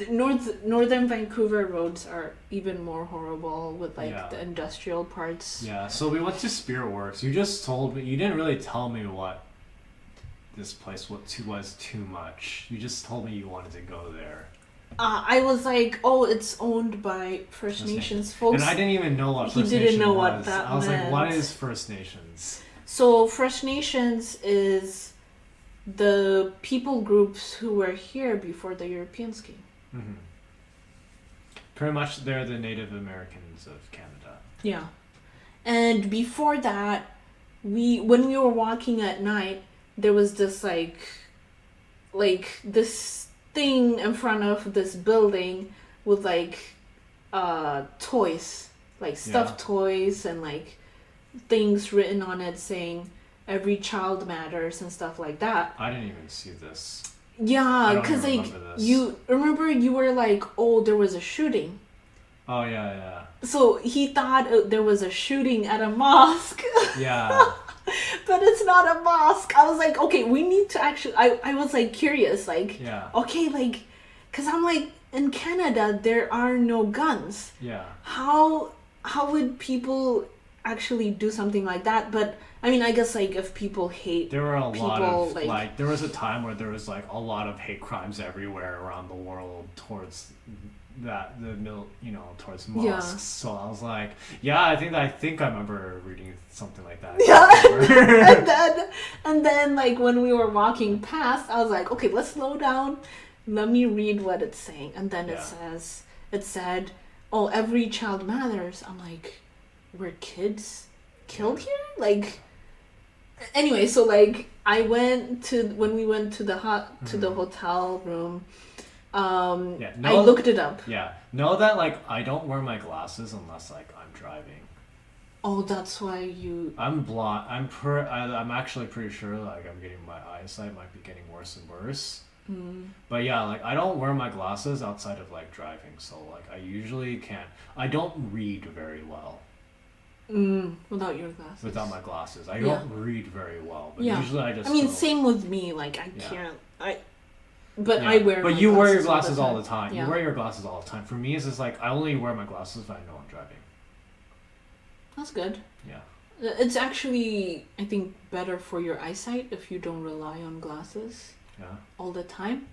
northern Vancouver roads are even more horrible with like the industrial parts. Yeah. So we went to Spirit Works. You just told me. You didn't really tell me what this place was too much. You just told me you wanted to go there. I was like, oh, it's owned by First Nations folks. And I didn't even know what First He didn't Nation know was. what that I was meant. like, what is First Nations? So First Nations is the people groups who were here before the Europeans came. Mm-hmm. Pretty much, they're the Native Americans of Canada. Yeah, and before that, when we were walking at night, there was this like this thing in front of this building with like toys, like stuffed toys and like things written on it saying every child matters and stuff like that. I didn't even see this. Yeah, because like you remember you were like, oh, there was a shooting. Oh yeah. So he thought there was a shooting at a mosque. Yeah. But it's not a mosque. I was like, okay, we need to actually. I was like curious, like, okay, like, because I'm like, in Canada there are no guns. Yeah. How would people actually do something like that? But I mean, I guess like if people hate, there were a lot of like there was a time where there was like a lot of hate crimes everywhere around the world towards towards mosques. Yeah. So I was like, I think I remember reading something like that. Yeah. and then like when we were walking past, I was like, okay, let's slow down. Let me read what it's saying. And then it said, oh, every child matters. I'm like, were kids killed here? Like, anyway, so like when we went to the hotel room, I looked it up. Yeah. Know that like I don't wear my glasses unless like I'm driving. Oh, that's why you. I'm blind. I'm actually pretty sure like my eyesight might be getting worse and worse. But yeah, like I don't wear my glasses outside of like driving, so like I usually can't. I don't read very well. Without your glasses. Without my glasses, I don't read very well. But usually I just. I mean, same with me. Like I can't. But I wear. But you wear your glasses all the time. Yeah. You wear your glasses all the time. For me, it's just like I only wear my glasses if I know I'm driving. That's good. Yeah. It's actually, I think, better for your eyesight if you don't rely on glasses. Yeah. All the time.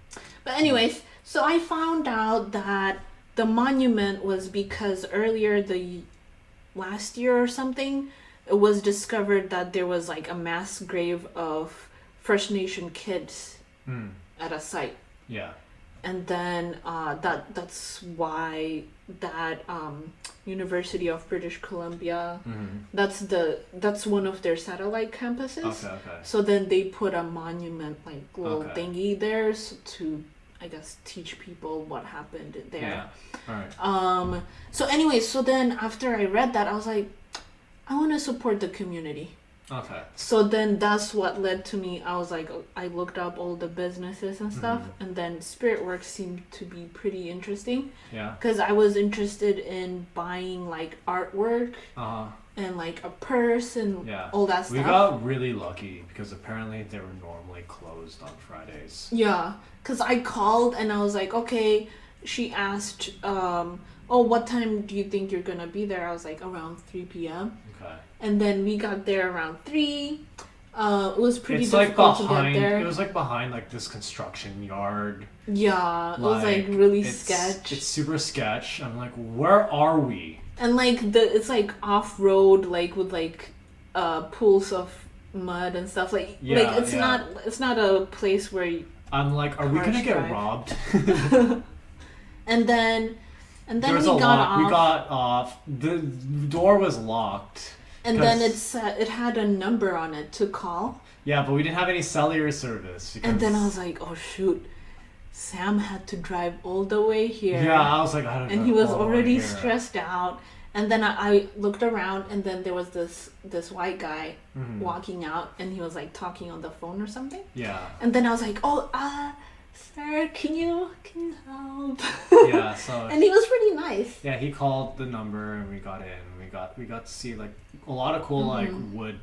But anyways, so I found out that the monument was because earlier last year or something, it was discovered that there was like a mass grave of First Nation kids at a site. Yeah. And then that's why that University of British Columbia, that's one of their satellite campuses. Okay. So then they put a monument, like little thingy there to, I guess, teach people what happened there. Yeah. All right. So anyway, so then after I read that, I was like, I want to support the community. Okay. So then that's what led to me. I was like, I looked up all the businesses and stuff, and then Spirit Works seemed to be pretty interesting. Yeah. Because I was interested in buying like artwork and like a purse and all that stuff. We got really lucky because apparently they were normally closed on Fridays. Yeah. Because I called and I was like, okay. She asked, what time do you think you're going to be there? I was like, around 3 p.m. Okay. And then we got there around 3. It was pretty difficult to get there. It was like behind like this construction yard. Yeah, it was like really sketch. It's super sketch. I'm like, where are we? And like it's like off road, like with like pools of mud and stuff. Like it's not a place where I'm like, are we gonna get robbed? And then we got off. The door was locked. And then it had a number on it to call. Yeah, but we didn't have any cellular service. And then I was like, oh shoot, Sam had to drive all the way here. Yeah, I was like, I don't know. And he was already stressed out. And then I looked around, and then there was this white guy walking out, and he was like talking on the phone or something. Yeah. And then I was like, sir, can you help? Yeah, so and he was pretty nice. Yeah, he called the number and we got in. We got to see like a lot of cool like wood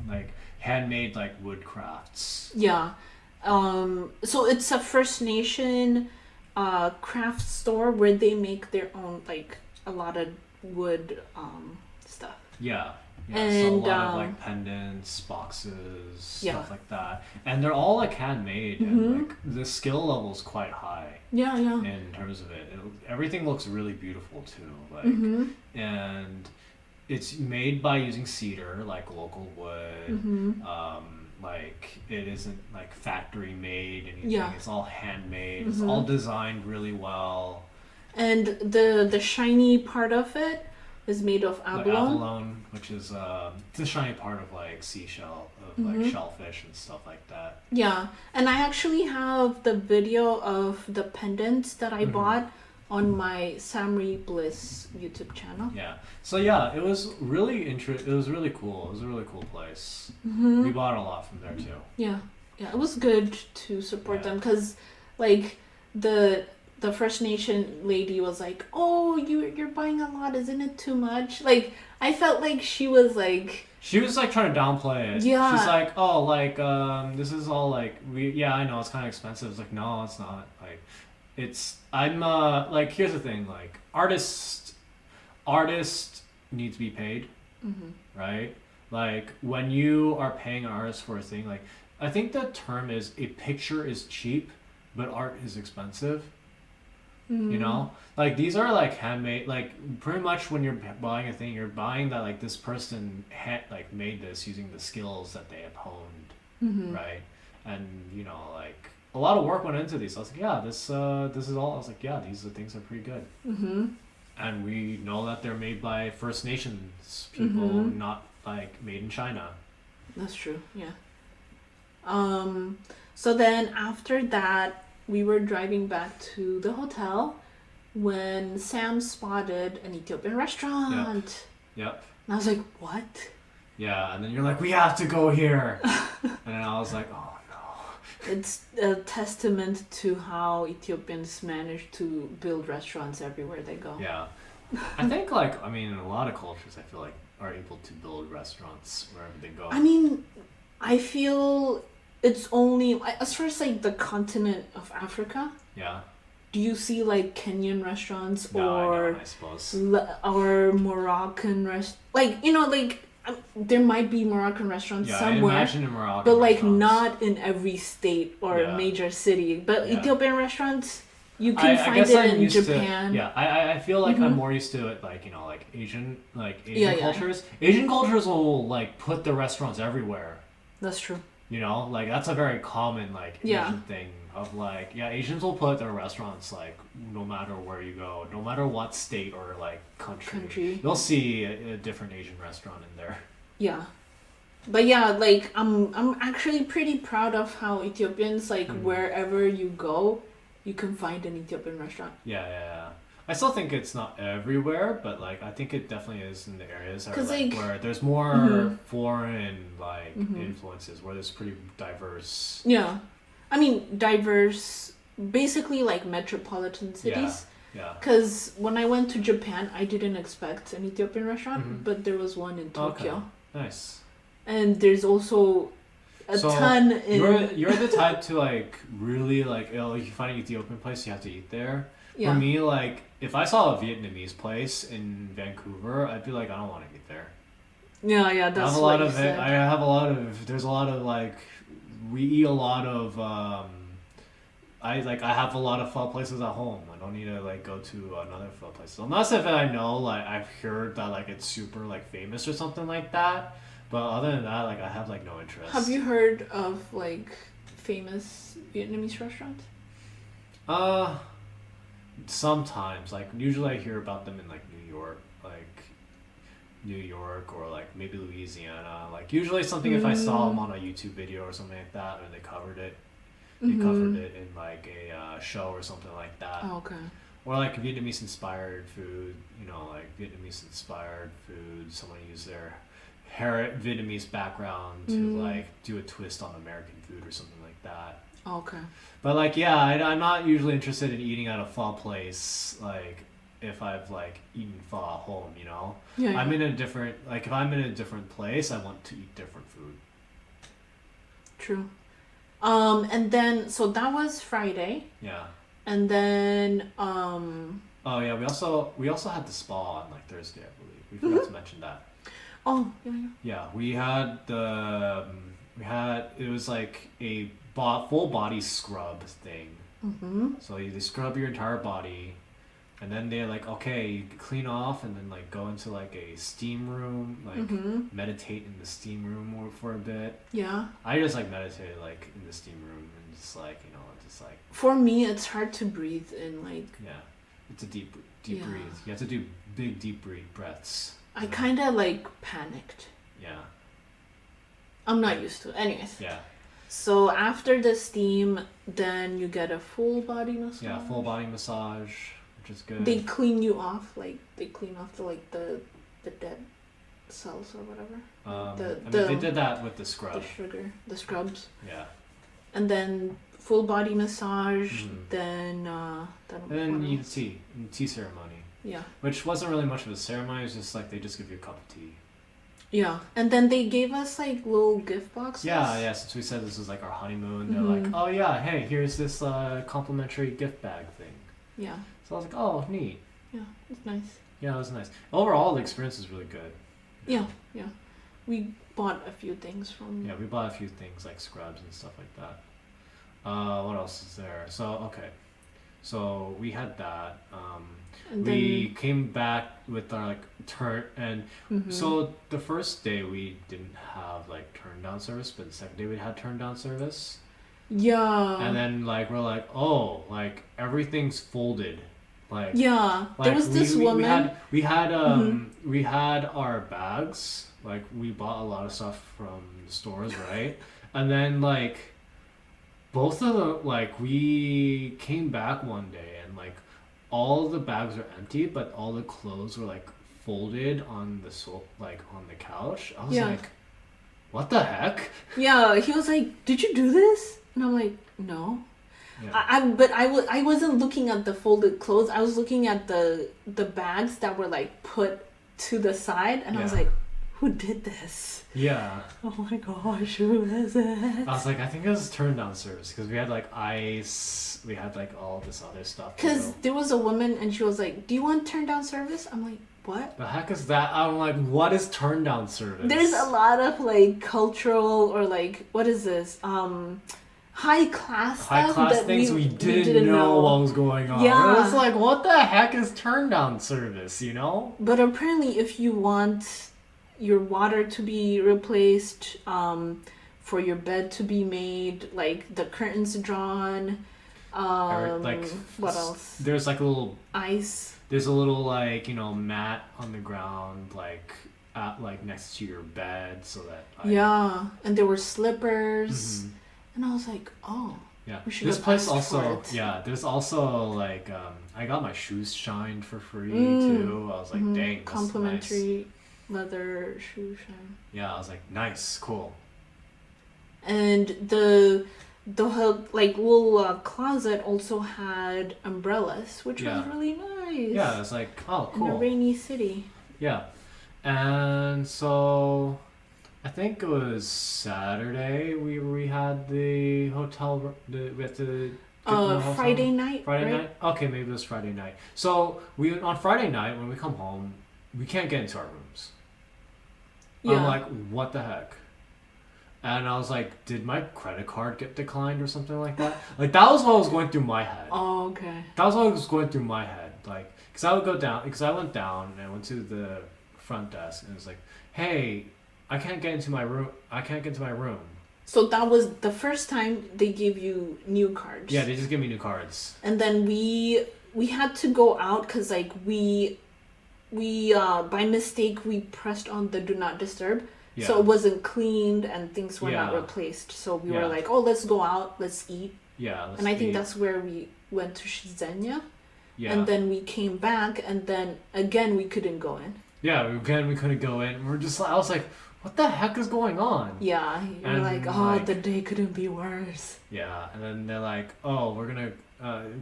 like handmade like wood crafts. Yeah. So it's a First Nation craft store where they make their own like a lot of wood stuff. Yeah. Yeah, so a And lot of like pendants, boxes, stuff like that, and they're all like handmade, and like the skill level is quite high. Yeah, yeah. In terms of it, everything looks really beautiful too. Like, and it's made by using cedar, like local wood. Like it isn't like factory made anything. Yeah. It's all handmade. It's all designed really well. And the shiny part of it is made of abalone. The abalone, which is the shiny part of like seashell, of like shellfish and stuff like that. Yeah, and I actually have the video of the pendants that I bought on my Samri Bliss YouTube channel. Yeah, so yeah, it was really it was really cool. It was a really cool place. We bought a lot from there too. Yeah, yeah, it was good to support them because, like, the First Nation lady was like, "Oh, you're buying a lot, isn't it too much?" Like, I felt like she was like trying to downplay it. Yeah. She's like, "Oh, like this is all like I know it's kind of expensive." It's like, "No, it's not." Like, I'm like, here's the thing, like artists need to be paid, right? Like when you are paying an artist for a thing, like I think the term is a picture is cheap, but art is expensive. You know, like these are like handmade, like pretty much when you're buying a thing, you're buying that like this person like made this using the skills that they have honed, right? And you know, like a lot of work went into these. I was like, yeah, this is all. I was like, yeah, these things are pretty good. And we know that they're made by First Nations people, not like made in China. That's true. Yeah. So then after that, we were driving back to the hotel when Sam spotted an Ethiopian restaurant. Yep. And I was like, what? Yeah, and then you're like, we have to go here. And I was like, oh no. It's a testament to how Ethiopians manage to build restaurants everywhere they go. Yeah. I think like, I mean, in a lot of cultures, I feel like are able to build restaurants wherever they go. I mean, I feel it's only as far as like the continent of Africa. Yeah. Do you see like Kenyan restaurants or I suppose. Or Moroccan like you know like there might be Moroccan restaurants somewhere. I imagine in Moroccan but like not in every state or major city. But Ethiopian restaurants, you can find it in Japan. I feel like I'm more used to it like, you know, like Asian cultures. Asian cultures will like put the restaurants everywhere. That's true. You know, like that's a very common like Asian thing of like, Asians will put their restaurants like no matter where you go, no matter what state or like country. You'll see a different Asian restaurant in there. Yeah. But yeah, like I'm actually pretty proud of how Ethiopians like wherever you go, you can find an Ethiopian restaurant. Yeah. I still think it's not everywhere, but like I think it definitely is in the areas where there's more foreign like influences, where there's pretty diverse. Yeah, I mean diverse, basically like metropolitan cities. Yeah. Because when I went to Japan, I didn't expect an Ethiopian restaurant, but there was one in Tokyo. Okay. Nice. And there's also a ton in. You're the type to like really like, if you find an Ethiopian place, you have to eat there. Yeah. For me, like, if I saw a Vietnamese place in Vancouver, I'd be like, I don't want to eat there. Yeah, that's there's a lot of, like, we eat a lot of, I have a lot of pho places at home. I don't need to, like, go to another pho place. Unless if I know, like, I've heard that, like, it's super, like, famous or something like that. But other than that, like, I have, like, no interest. Have you heard of, like, famous Vietnamese restaurants? Sometimes, like usually I hear about them in like New York or like maybe Louisiana. Like usually something if I saw them on a YouTube video or something like that, or they covered it in like a show or something like that. Oh, okay. Or like Vietnamese inspired food, you know, like Vietnamese inspired food. Someone used their Vietnamese background to like do a twist on American food or something like that. Okay. But like, I'm not usually interested in eating at a pho place. Like, if I've like eaten pho at home, you know. Yeah. I'm in a different if I'm in a different place, I want to eat different food. True. And then so that was Friday. Yeah. And then Oh yeah, we also had the spa on like Thursday, I believe. We forgot to mention that. Oh, yeah, yeah. Yeah, it was like a full body scrub thing. Mm-hmm. So they scrub your entire body, and then they're like, okay, you clean off, and then like go into like a steam room, like meditate in the steam room for a bit. Yeah. I just like meditated like in the steam room and just like just like. For me, it's hard to breathe in like. Yeah, it's a deep breathe. You have to do big deep breaths. I kind of like panicked. Yeah. I'm not used to it. Anyways. Yeah. So after the steam, then you get a full body massage. Yeah, full body massage, which is good. They clean you off, like they clean off the dead cells or whatever. They did that with the scrub. The scrubs. Yeah. And then full body massage, then tea ceremony. Yeah. Which wasn't really much of a ceremony. It was just like they just give you a cup of tea. Yeah, and then they gave us like little gift boxes. Yeah. Since we said this was like our honeymoon, they're like, oh yeah, hey, here's this complimentary gift bag thing. Yeah. So I was like, oh, neat. Yeah, it's nice. Yeah, it was nice. Overall, the experience was really good. Yeah. We bought a few things from. Yeah, we bought a few things like scrubs and stuff like that. What else is there? So we had that. We came back with our like turn, and so the first day we didn't have like turn down service, but the second day we had turn down service. Yeah. And then like we're like, oh, like everything's folded. Like yeah, there was this woman. We had our bags. Like we bought a lot of stuff from the stores, right? And then like both of them, like we came back one day and like all the bags are empty, but all the clothes were like folded on the couch. I was like, what the heck? Yeah, he was like, did you do this? And I'm like, no. Yeah. I wasn't looking at the folded clothes. I was looking at the bags that were like put to the side, and I was like, who did this? Yeah. Oh my gosh, who is it? I was like, I think it was turn down service because we had like ice, we had like all this other stuff. Because there was a woman and she was like, do you want turn down service? I'm like, what? The heck is that? I'm like, what is turn down service? There's a lot of like cultural or like, what is this? High class things we didn't know what was going on. Yeah. It was like, what the heck is turn down service, you know? But apparently if you want your water to be replaced, for your bed to be made, like the curtains drawn, what else? There's like a little ice. There's a little like, mat on the ground, like next to your bed so that and there were slippers. And I was like, oh, yeah. This place also, there's also like, I got my shoes shined for free too. I was like, dang, that's complimentary leather shoe shine. Yeah, I was like, nice, cool. And the like little closet also had umbrellas, which was really nice. Yeah, it's like, oh, cool. In a rainy city. Yeah, and so. I think it was Saturday we had the hotel. We had to Friday night. Friday night. Okay, maybe it was Friday night. So on Friday night when we come home, we can't get into our rooms. Yeah. I'm like, what the heck? And I was like, did my credit card get declined or something like that? Like that was what was going through my head. Oh, okay. That was what was going through my head. Like, because I went down and I went to the front desk and it was like, hey. I can't get into my room. So that was the first time they gave you new cards. Yeah, they just gave me new cards. And then we had to go out because like we by mistake we pressed on the do not disturb, so it wasn't cleaned and things were not replaced. So we were like, oh, let's go out, let's eat. Yeah. And I think that's where we went to Shizenya. Yeah. And then we came back, and then again we couldn't go in. Yeah, again we couldn't go in. I was like, what the heck is going on? Yeah, you're like, oh, the day couldn't be worse. Yeah, and then they're like, oh, we're gonna,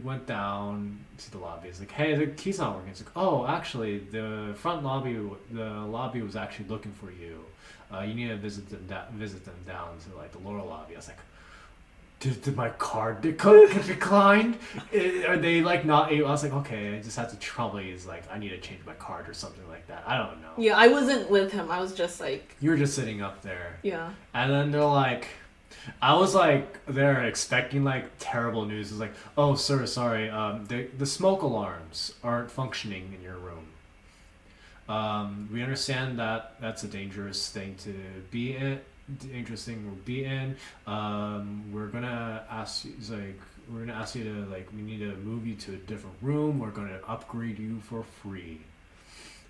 went down to the lobby. It's like, hey, the key's not working. It's like, oh, actually, the lobby was actually looking for you. You need to visit them down to like the lower lobby. I was like, did my card get declined? Are they like not able? I was like, okay, I just have to probably I need to change my card or something like that. I don't know. Yeah, I wasn't with him. I was just like. You were just sitting up there. Yeah. And then they're like, I was like there expecting like terrible news. It's like, oh sir, sorry, the smoke alarms aren't functioning in your room. We understand that that's a dangerous thing to be in. We're gonna ask you, to we need to move you to a different room. We're gonna upgrade you for free.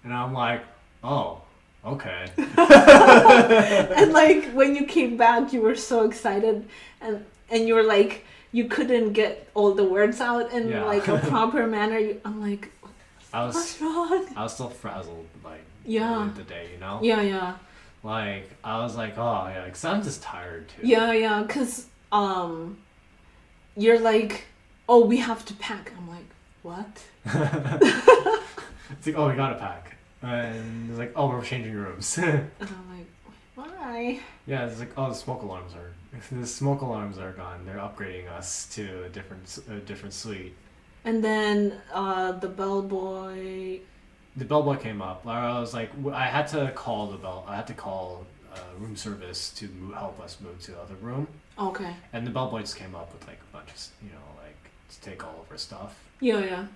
And I'm like, oh, okay. And like when you came back, you were so excited, and you were like, you couldn't get all the words out in like a proper manner. I'm like, what's wrong? I was still frazzled, like the day, you know. Yeah. Like I was like, oh yeah, because I'm just tired too. Yeah, because you're like, oh, we have to pack. I'm like, what? It's like, oh, we gotta pack, and it's like, oh, we're changing rooms. And I'm like, why? Yeah, it's like, oh, the smoke alarms are gone. They're upgrading us to a different suite. And then the bellboy. The bellboy came up. I was like, I had to call room service to help us move to the other room. Okay. And the bellboy just came up with like a bunch of, to take all of our stuff. Yeah.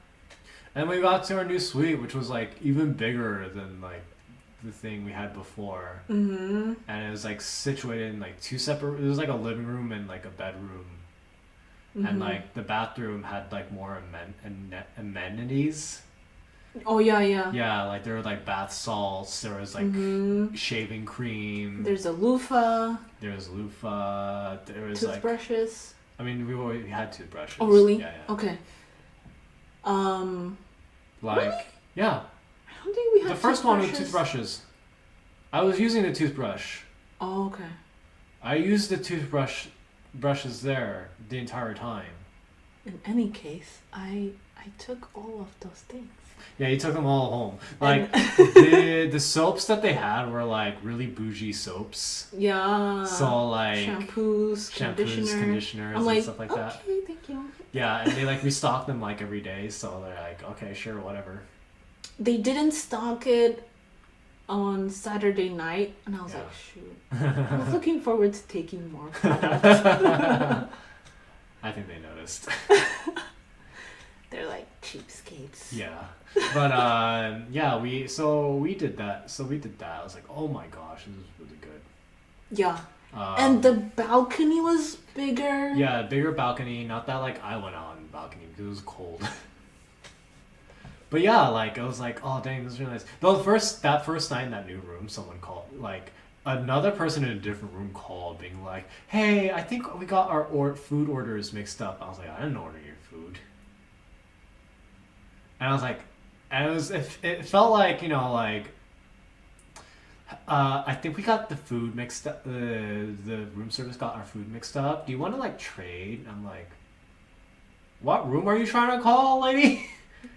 And we got to our new suite, which was like even bigger than like the thing we had before. Mm-hmm. And it was like situated in like two separate. It was like a living room and like a bedroom. Mm-hmm. And like the bathroom had like more amenities. Oh yeah. Yeah, like there were like bath salts. There was like shaving cream. There's a loofah. There was toothbrushes. I mean, we had toothbrushes. Oh really? Yeah. Okay. Yeah. I don't think we had the first one with toothbrushes. I was using the toothbrush. Oh okay. I used the brushes there the entire time. In any case, I took all of those things. Yeah, you took them all home. Like the soaps that they had were like really bougie soaps. Yeah. So like shampoos, conditioners, and stuff like that. Okay, thank you. Yeah, and they like restock them like every day, so they're like, okay, sure, whatever. They didn't stock it on Saturday night, and I was like, shoot. I was looking forward to taking more products. I think they noticed. They're like cheapskates. Yeah. But we did that. I was like, oh my gosh, this is really good. Yeah. And the balcony was bigger. Yeah, bigger balcony. Not that like I went out on the balcony because it was cold. But yeah, like I was like, oh dang, this is really nice. Though that first night in that new room, someone called, like another person in a different room called, being like, hey, I think we got our food orders mixed up. I was like, I didn't order your food. And I was like, it felt like, I think we got the food mixed up. The room service got our food mixed up. Do you want to like trade? I'm like, what room are you trying to call, lady?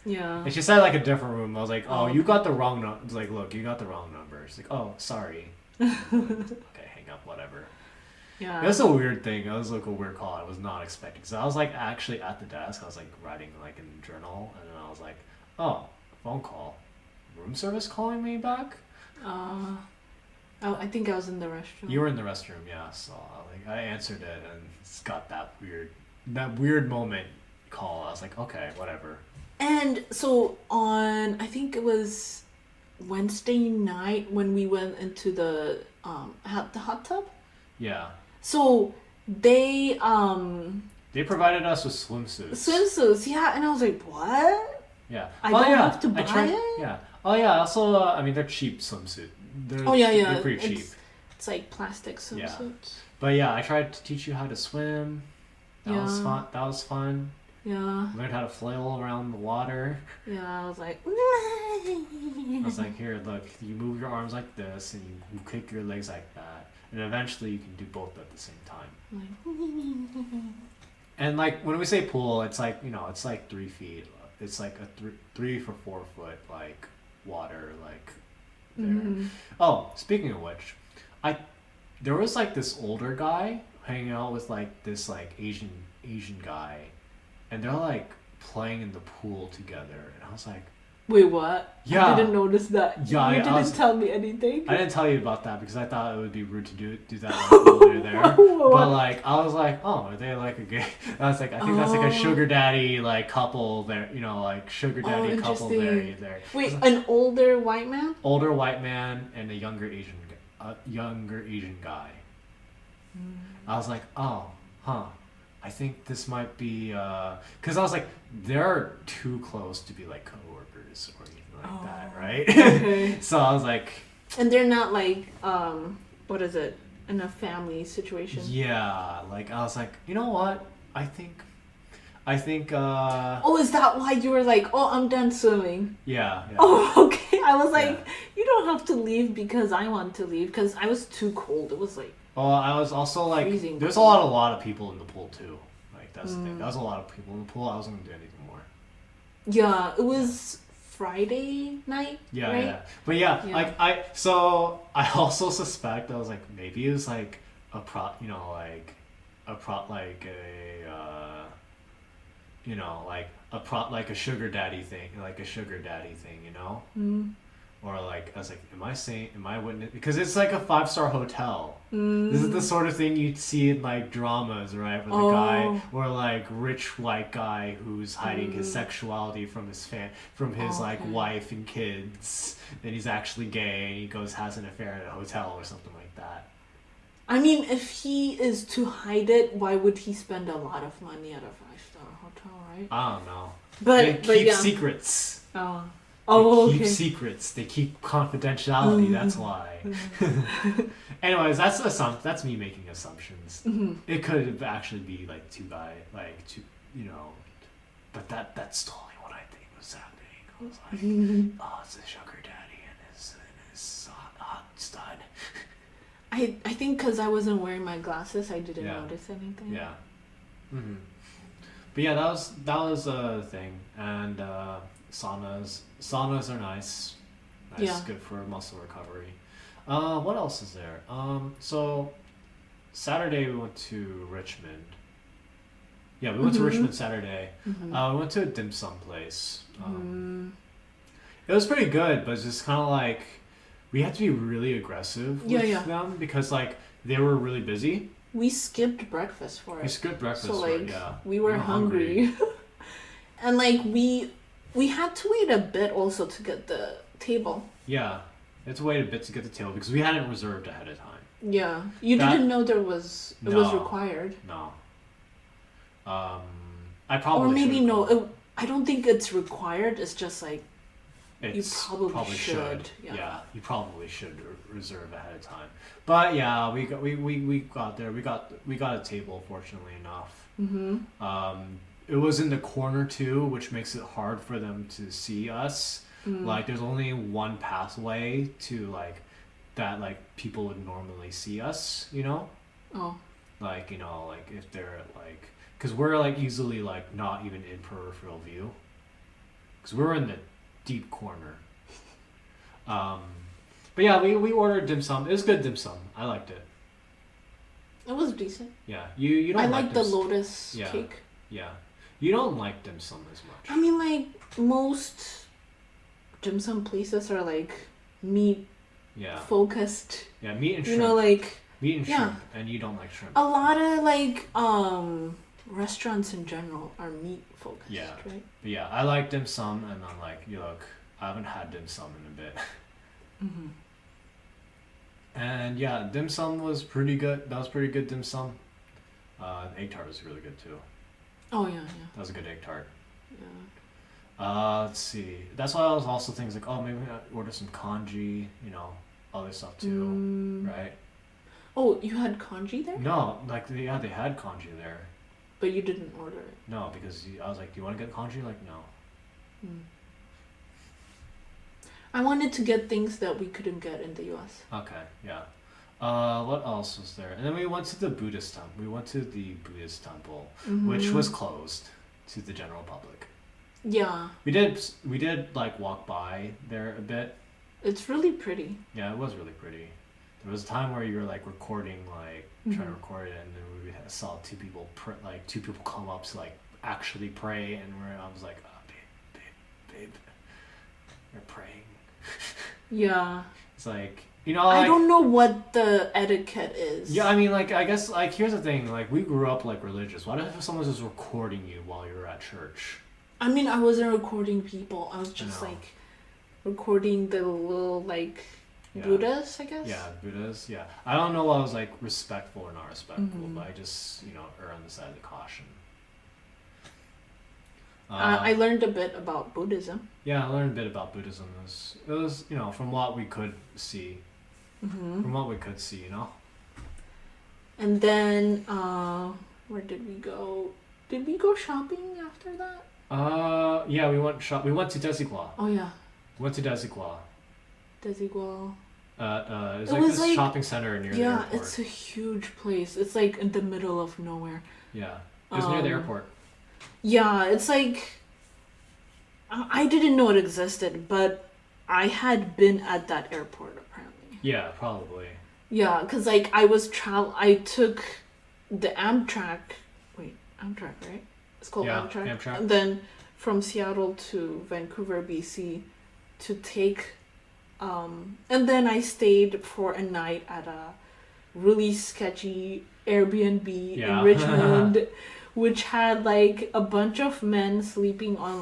Yeah. And she said like a different room. I was like, oh, you got the wrong number. It's like, look, you got the wrong number. She's like, oh, sorry. Okay, hang up, whatever. Yeah. It was a weird thing. It was like a weird call I was not expecting. So I was like actually at the desk. I was like writing like in the journal, and then I was like, oh, phone call, room service calling me back. I think I was in the restroom. You were in the restroom, yeah. So I answered it, and it's got that weird moment call. I was like, okay, whatever. And so I think it was Wednesday night when we went into the hot tub. Yeah. So they provided us with swimsuits. Swimsuits, yeah, and I was like, what? Yeah. I don't have to buy it? Yeah. Oh yeah. Also, I mean, they're cheap swimsuit. They're pretty cheap. It's like plastic swimsuits. Yeah. But yeah, I tried to teach you how to swim. That was fun. Yeah. Learned how to flail around the water. Yeah, I was like, I was like, here, look, you move your arms like this, and you kick your legs like that, and eventually you can do both at the same time. And like when we say pool, it's like, it's like 3 feet. It's like a 3 for 4 foot like water like there. Mm-hmm. Oh, speaking of which, there was like this older guy. hanging out with like this like Asian guy, and they're like playing in the pool together, and I was like, wait, what? Yeah. I didn't notice that. Yeah, you didn't tell me anything. I didn't tell you about that because I thought it would be rude to do that like, while they're there. But like I was like, oh, are they like a gay? I was like, I think that's like a sugar daddy like couple there, you know, like sugar daddy couple there. Wait, an older white man? Older white man and a younger Asian guy. I was like, oh, huh. I think this might be because I was like, they're too close to be like coworkers or anything like that, right? Okay. So I was like, and they're not like what is it, in a family situation? Yeah, like I was like, you know what? I think oh, is that why you were like, oh, I'm done swimming? Yeah. Oh, okay. I was like, you don't have to leave because I want to leave because I was too cold. It was like, oh, I was also like, freezing there's cold. a lot of people in the pool too. Like that's the thing. There was a lot of people in the pool. I wasn't gonna do anything more. Yeah, it was Friday night. Yeah, right? yeah. But yeah, like I also suspect I was like maybe it was like a prop, you know, like a prop, like a you know, like a prop, like a sugar daddy thing, you know. Or like I was like, am I witness? Because it's like a 5-star hotel. This is the sort of thing you'd see in like dramas, right? Where the guy, or like rich white guy who's hiding his sexuality from his like wife and kids, and he's actually gay, and he has an affair at a hotel or something like that. I mean, if he is to hide it, why would he spend a lot of money at a 5-star hotel, right? I don't know. But they keep yeah. secrets. They keep secrets. They keep confidentiality. That's why. Anyways, that's me making assumptions. It could actually be like two, you know, but that's totally what I think was happening. I was like, oh, it's a sugar daddy and his hot stud. I think because I wasn't wearing my glasses, I didn't notice anything. Yeah. But yeah, that was a thing, and saunas are nice, good for muscle recovery. What else is there? So Saturday we went to Richmond. Yeah, we went to Richmond Saturday. We went to a dim sum place. It was pretty good, but it's just kind of like we had to be really aggressive with them because like they were really busy. We skipped breakfast for it. So like we were hungry. And like we had to wait a bit also to get the table. Yeah, we had to wait a bit to get the table because we hadn't reserved ahead of time. Yeah, didn't know it was required. No. I probably or maybe no. I don't think it's required. It's just like you probably should. Yeah, you probably should reserve ahead of time. But yeah, we got there. We got a table, fortunately enough. It was in the corner too, which makes it hard for them to see us. Like there's only one pathway to like that, like people would normally see us, you know. Like, you know, like if they're like, because we're like easily like not even in peripheral view, because we're in the deep corner. But yeah, we ordered dim sum. It was good dim sum. I liked it. It was decent. Yeah, you don't. I like the lotus cake. Yeah, you don't like dim sum as much. I mean, like most dim sum places are like meat focused. Yeah, meat and shrimp. You know, like meat and shrimp, and you don't like shrimp. A lot of like restaurants in general are meat focused. Yeah, right. But yeah, I like dim sum, and I'm like, I haven't had dim sum in a bit. And yeah, dim sum was pretty good. That was pretty good dim sum. Egg tart was really good too. Oh yeah. That was a good egg tart. Yeah. Let's see. That's why I was also things like, oh, maybe I order some congee, you know, other stuff too, right? Oh, you had congee there? No, like they had congee there. But you didn't order it. No, because I was like, do you want to get congee? Like, no. I wanted to get things that we couldn't get in the U.S. Okay, yeah. What else was there? And then we went to the Buddhist temple. We went to the Buddhist temple, which was closed to the general public. Yeah. We did like walk by there a bit. It's really pretty. Yeah, it was really pretty. there was a time where you were like recording, like trying to record it, and then we saw two people come up to like actually pray, and I was like, oh, babe, you're praying. Yeah. It's like, you know, like, I don't know what the etiquette is. Yeah, I mean, like, I guess, like, here's the thing, like, we grew up like religious. What if someone's just recording you while you're at church? I mean, I wasn't recording people. I was just like recording the little like Buddhas, I guess. Yeah, Buddhas. Yeah, I don't know what was like respectful or not respectful, but I just err on the side of the caution. I learned a bit about Buddhism. Yeah, I learned a bit about Buddhism. It was from what we could see. From what we could see, And then where did we go? Did we go shopping after that? Yeah, we went to Desigual. Oh yeah. We went to Desigual. Desigual. It was this shopping center near the airport. Yeah, it's a huge place. It's like in the middle of nowhere. Yeah, it was near the airport. Yeah, it's like I didn't know it existed, but I had been at that airport apparently. Yeah, probably. Yeah, because like I took the Amtrak. Wait, Amtrak, right? It's called Amtrak. And then from Seattle to Vancouver, BC, to take, and then I stayed for a night at a really sketchy Airbnb in Richmond, which had like a bunch of men sleeping on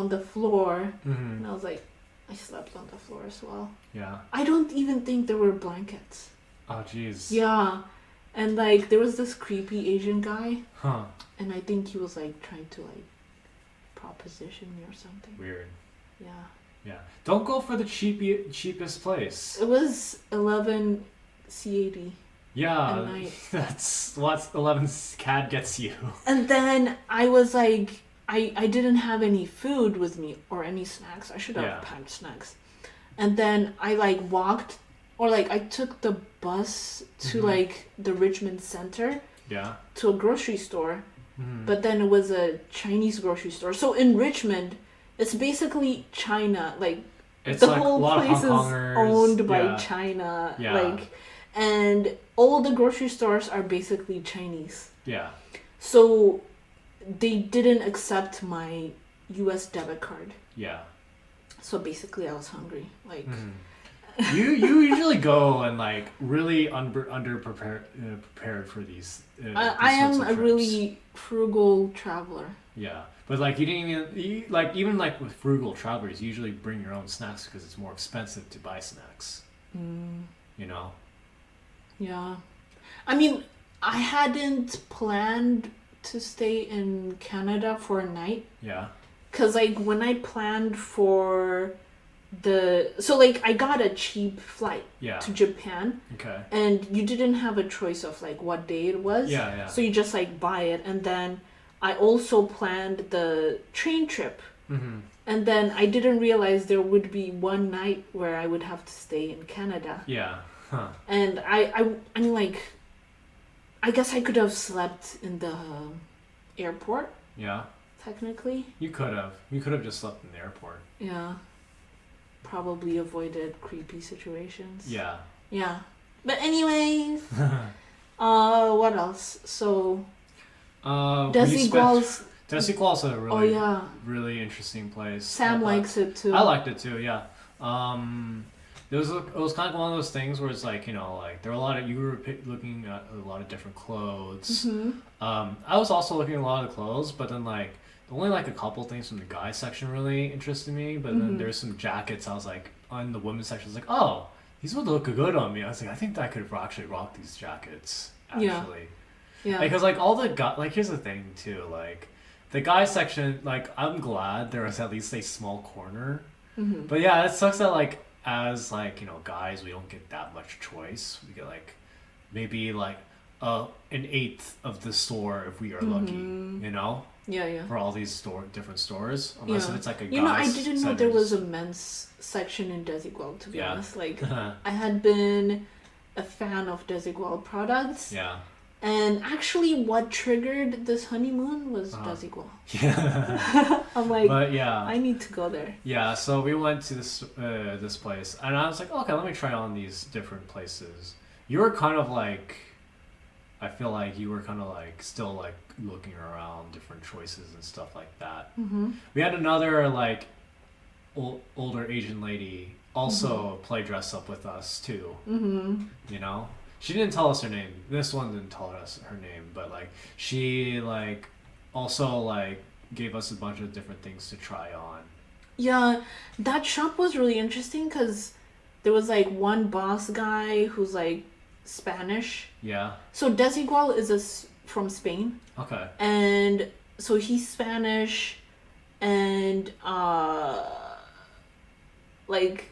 the floor, and I was like, I slept on the floor as well. Yeah. I don't even think there were blankets. Oh, jeez. Yeah. And like there was this creepy Asian guy. Huh. And I think he was like trying to like proposition me or something. Weird. Yeah. Yeah. Don't go for the cheapest place. It was 11 CAD. Yeah. That's what 11 CAD gets you. And then I was like, I didn't have any food with me or any snacks. I should have packed snacks. And then I like walked or like I took the bus to like the Richmond Center. Yeah. To a grocery store. But then it was a Chinese grocery store. So in Richmond, it's basically China. Like it's the like whole place is owned by China. Yeah. Like, and all the grocery stores are basically Chinese. Yeah. So they didn't accept my US debit card. Yeah. So basically I was hungry. Like you usually go and like really prepared for these I am a really frugal traveler. Yeah. But like you didn't even like with frugal travelers you usually bring your own snacks because it's more expensive to buy snacks. Yeah. I mean, I hadn't planned to stay in Canada for a night. Yeah. Cause like when I planned for I got a cheap flight to Japan. Okay. And you didn't have a choice of like what day it was. Yeah. So you just like buy it, and then I also planned the train trip. And then I didn't realize there would be one night where I would have to stay in Canada. Yeah. Huh. And I'm like, I guess I could have slept in the airport. Yeah. Technically. You could have just slept in the airport. Yeah. Probably avoided creepy situations. Yeah. Yeah. But anyways, what else? So Desigual's a really interesting place. Sam likes it too. I liked it too, yeah. It was kind of one of those things where it's like, like there were you were looking at a lot of different clothes. I was also looking at a lot of the clothes, but then like only like a couple things from the guy section really interested me, but then there's some jackets I was like on the women's section I was like, oh, these would look good on me. I was like, I think that I could actually rock these jackets actually. Yeah. Because like all the like here's the thing too, like the guy section, like I'm glad there was at least a small corner. But yeah, it sucks that like as like guys we don't get that much choice. We get like maybe like an eighth of the store if we are lucky, Yeah. For all these different stores, unless if it's like a guy's I didn't know there was a men's section in Desigual, to be honest. Like I had been a fan of Desigual products. Yeah. And actually, what triggered this honeymoon was Desigual. Yeah. I'm like, but yeah, I need to go there. Yeah, so we went to this place, and I was like, okay, let me try on these different places. You were kind of like, I feel like you were kind of like still like looking around different choices and stuff like that. Mm-hmm. We had another like older Asian lady also play dress up with us too. Mm-hmm. You know, she didn't tell us her name. This one didn't tell us her name, but like she like also like gave us a bunch of different things to try on. Yeah, that shop was really interesting because there was like one boss guy who's like Spanish. Yeah. So Desigual is from Spain. Okay. And so he's Spanish and like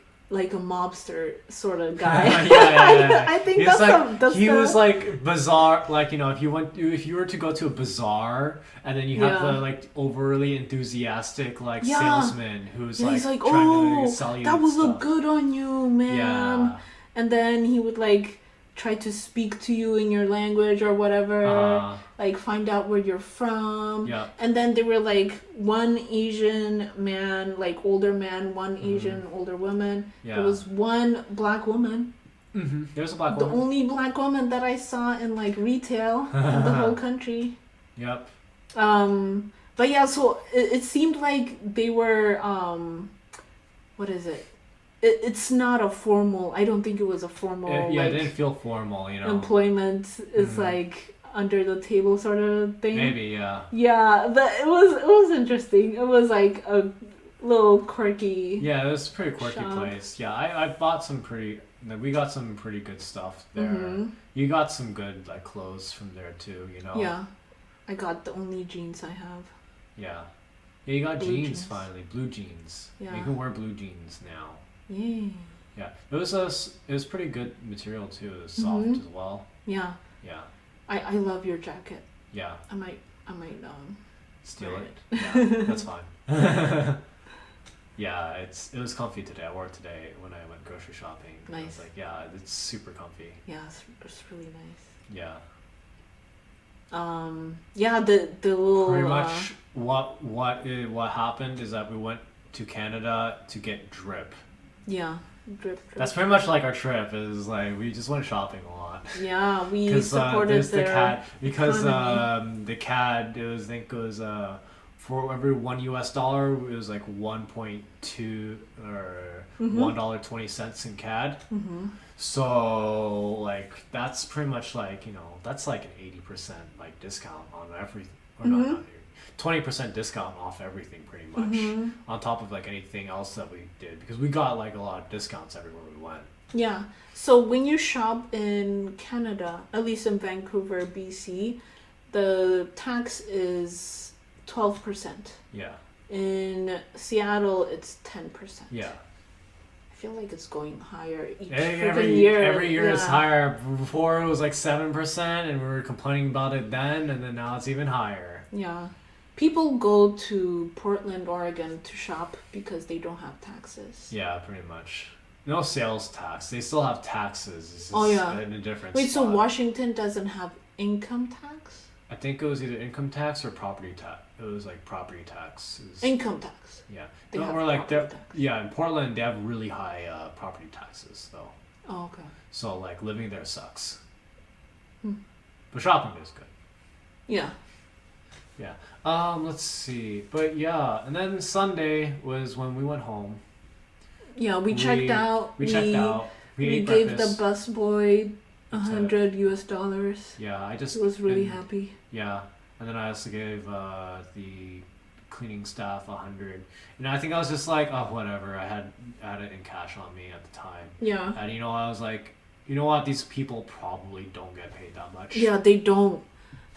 a mobster sort of guy. Yeah. I think he that's like, he the... was like bizarre, like, you know, if you were to go to a bazaar and then you have the like overly enthusiastic like salesman who's he's like oh, trying to sell you that would stuff. look good on you, man. Yeah. And then he would like try to speak to you in your language or whatever, like find out where you're from. Yeah. And then there were like one Asian man, like older man, one Asian older woman. Yeah. There was one black woman. Mm-hmm. There's a black woman. The only black woman that I saw in like retail in the whole country. Yep. But yeah, so it seemed like they were what is it? It's not a formal. I don't think it was a formal. Yeah, like, it didn't feel formal, you know. Employment is like under the table sort of thing. Maybe, yeah. Yeah, but it was interesting. It was like a little quirky. Yeah, it was a pretty quirky shop. place. Yeah, I bought some pretty. We got some pretty good stuff there. Mm-hmm. You got some good like clothes from there too, you know. Yeah, I got the only jeans I have. Yeah. Yeah, you got Blue jeans finally, blue jeans. Yeah. You can wear blue jeans now. Yeah. Yeah, it was pretty good material too. It was soft as well. Yeah. Yeah. I love your jacket. Yeah. I might steal it. Yeah, that's fine. Yeah, it was comfy today. I wore it today when I went grocery shopping. Nice. I was like, yeah, it's super comfy. Yeah, it's really nice. Yeah. Yeah, the little pretty much what happened is that we went to Canada to get drip. Yeah, drip. That's pretty much like our trip. Is like we just went shopping a lot. Yeah, we supported the CAD because economy. the CAD it was I think it was for every $1 it was like 1.2 or $1.20 in CAD. Mm-hmm. So like that's pretty much like, you know, that's like an 80% like discount on everything, or not 20% discount off everything pretty much, on top of like anything else that we did, because we got like a lot of discounts everywhere we went. Yeah, so when you shop in Canada, at least in Vancouver, BC, the tax is 12%. Yeah. In Seattle, it's 10%. Yeah. I feel like it's going higher every year. Every year it's higher. Before it was like 7%, and we were complaining about it then, and then now it's even higher. Yeah. People go to Portland, Oregon to shop because they don't have taxes. Yeah, pretty much. No sales tax. They still have taxes. It's just in a different Wait, spot. so Washington doesn't have income tax? I think it was either income tax or property tax. It was like property tax. Income tax. Yeah. They have or like property tax. Yeah, in Portland they have really high property taxes though. Oh, okay. So like living there sucks. But shopping is good. Yeah. Yeah. Let's see. But yeah, and then Sunday was when we went home. Yeah, we checked out. We checked out. We ate gave breakfast. the busboy $100. Yeah, I just was really happy. Yeah, and then I also gave the cleaning staff $100. And I think I was just like, oh, whatever. I had it in cash on me at the time. Yeah. And I was like, you know what? These people probably don't get paid that much. Yeah, they don't.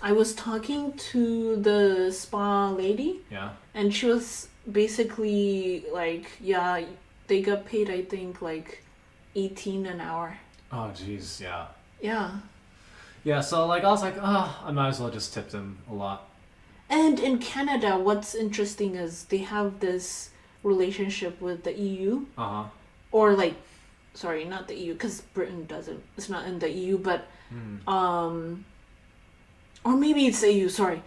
I was talking to the spa lady. Yeah. And she was basically like, yeah, they got paid, I think, like $18 an hour. Oh, jeez, yeah. Yeah. Yeah, so like I was like, oh, I might as well just tip them a lot. And in Canada, what's interesting is they have this relationship with the EU. Uh-huh. Or like, sorry, not the EU, because Britain doesn't. It's not in the EU, but or maybe it's EU, sorry.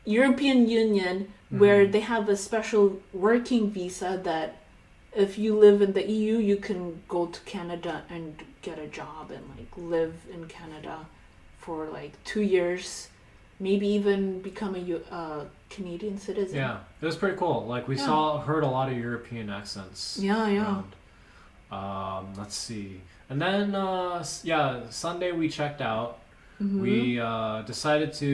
European Union, where they have a special working visa that if you live in the EU, you can go to Canada and get a job and like live in Canada for like 2 years, maybe even become a Canadian citizen. Yeah, it was pretty cool. Like we heard a lot of European accents. Yeah. Around. Let's see. And then Sunday we checked out. We decided to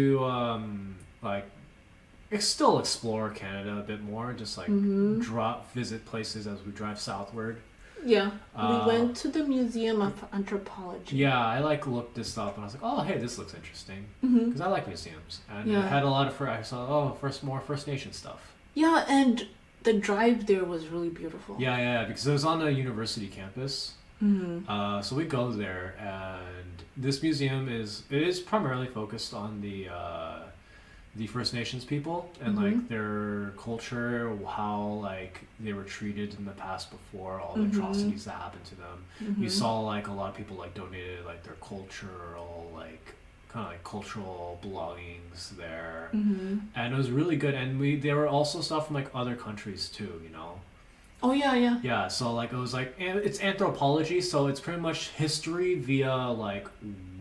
still explore Canada a bit more, just like visit places as we drive southward. Yeah, we went to the Museum of Anthropology. Yeah, I looked this up and I was like, oh hey, this looks interesting, because I like museums, and it had a lot of I saw more First Nation stuff. Yeah, and the drive there was really beautiful. Yeah, because it was on a university campus. So we go there, and this museum is primarily focused on the First Nations people and like their culture, how like they were treated in the past before all the atrocities that happened to them. You saw like a lot of people like donated like their cultural cultural belongings there, and it was really good. And there were also stuff from like other countries too, you know. Oh yeah. Yeah, so like it was like it's anthropology, so it's pretty much history via like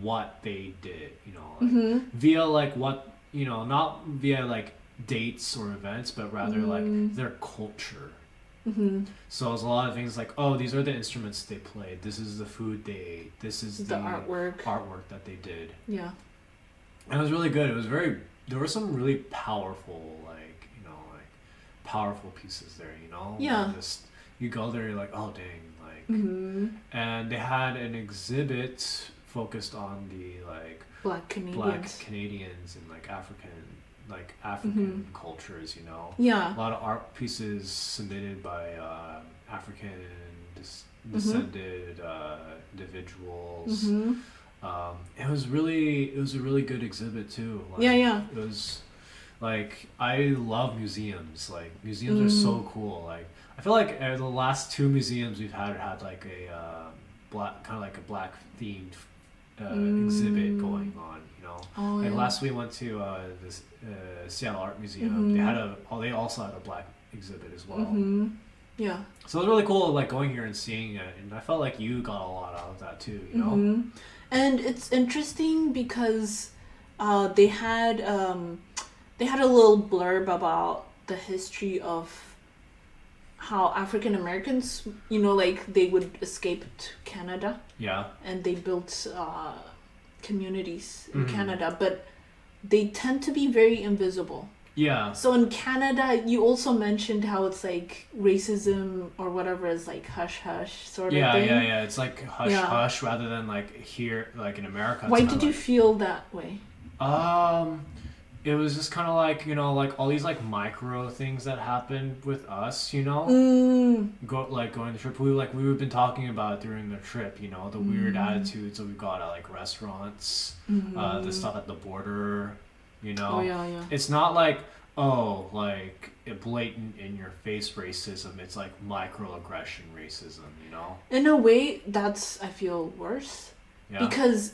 what they did, you know, like via like what, you know, not via like dates or events, but rather like their culture. So it's a lot of things like, oh, these are the instruments they played, this is the food they ate, this is the artwork that they did. Yeah. And it was really good. There were some really powerful powerful pieces there, you know? Yeah. Just, you go there, you're like, oh dang, like, and they had an exhibit focused on the like Black Canadians and like African cultures, you know? Yeah. A lot of art pieces submitted by African descended individuals. It was a really good exhibit too. Like, yeah. It was like, I love museums. Like museums are so cool. Like I feel like the last 2 museums we've had like a black themed exhibit going on. You know, like last we went to this Seattle Art Museum. They also had a black exhibit as well. Yeah. So it was really cool, like going here and seeing it, and I felt like you got a lot out of that too. You know, and it's interesting because they had a little blurb about the history of how African Americans, you know, like they would escape to Canada. Yeah. And they built communities in Canada, but they tend to be very invisible. Yeah. So in Canada, you also mentioned how it's like racism or whatever is like hush hush sort of thing. Yeah. It's like hush hush rather than like here, like in America. Why did you feel that way? It was just kind of like, you know, like all these like micro things that happened with us, you know, going the trip. We've been talking about it during the trip, you know, the weird attitudes that we've got at like restaurants, the stuff at the border, you know. Oh yeah. It's not like, oh, like a blatant in your face racism. It's like microaggression racism, you know. In a way, that's, I feel, worse. Yeah. Because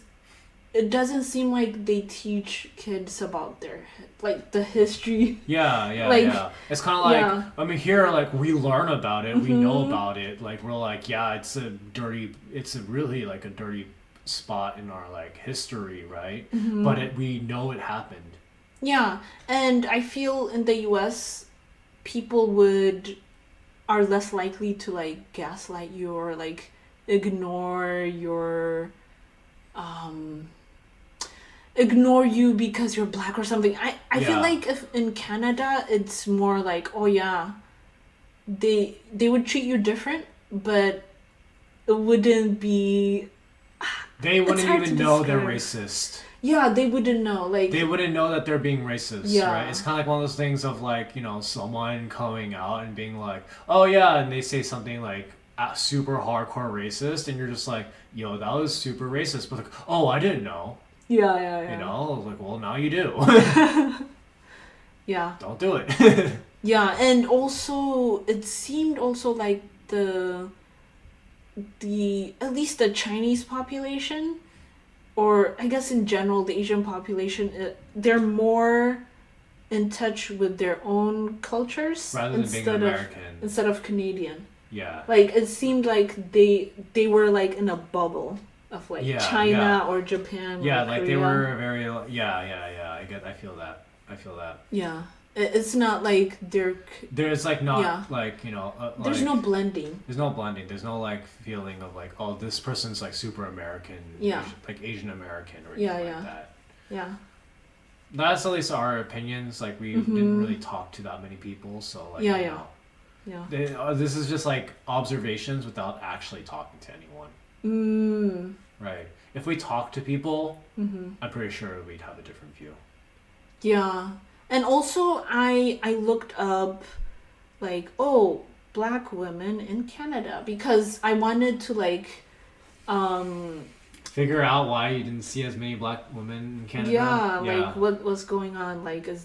it doesn't seem like they teach kids about their like the history. Yeah. It's kind of like I mean, here like we learn about it, we know about it. Like we're like, yeah, it's a really like a dirty spot in our like history, right? But we know it happened. Yeah, and I feel in the U.S. people are less likely to like gaslight you or like ignore you because you're black or something. I feel like if in Canada it's more like, oh yeah, they would treat you different, but it wouldn't be. They wouldn't even know they're racist. Yeah, they wouldn't know. Like they wouldn't know that they're being racist, right? It's kind of like one of those things of like, you know, someone coming out and being like, oh yeah, and they say something like super hardcore racist, and you're just like, yo, that was super racist, but like, oh, I didn't know. Yeah. You know, like, well, now you do. Yeah. Don't do it. Yeah, and also it seemed also like the at least the Chinese population or I guess in general, the Asian population, they're more in touch with their own cultures rather than being American instead of Canadian. Yeah. Like it seemed like they were like in a bubble of like China or Japan. Yeah, or like Korea. they were very I feel that. Yeah. It's not like there's like not like, you know, there's like, no blending. There's no blending. There's no like feeling of like, oh, this person's like super American. Yeah. Like Asian American or anything like that. Yeah. That's at least our opinions. Like we didn't really talk to that many people, so like you know, this is just like observations without actually talking to anyone. Right. If we talk to people, I'm pretty sure we'd have a different view. Yeah. And also I looked up like, oh, black women in Canada, because I wanted to like figure out why you didn't see as many black women in Canada. Like what was going on, like is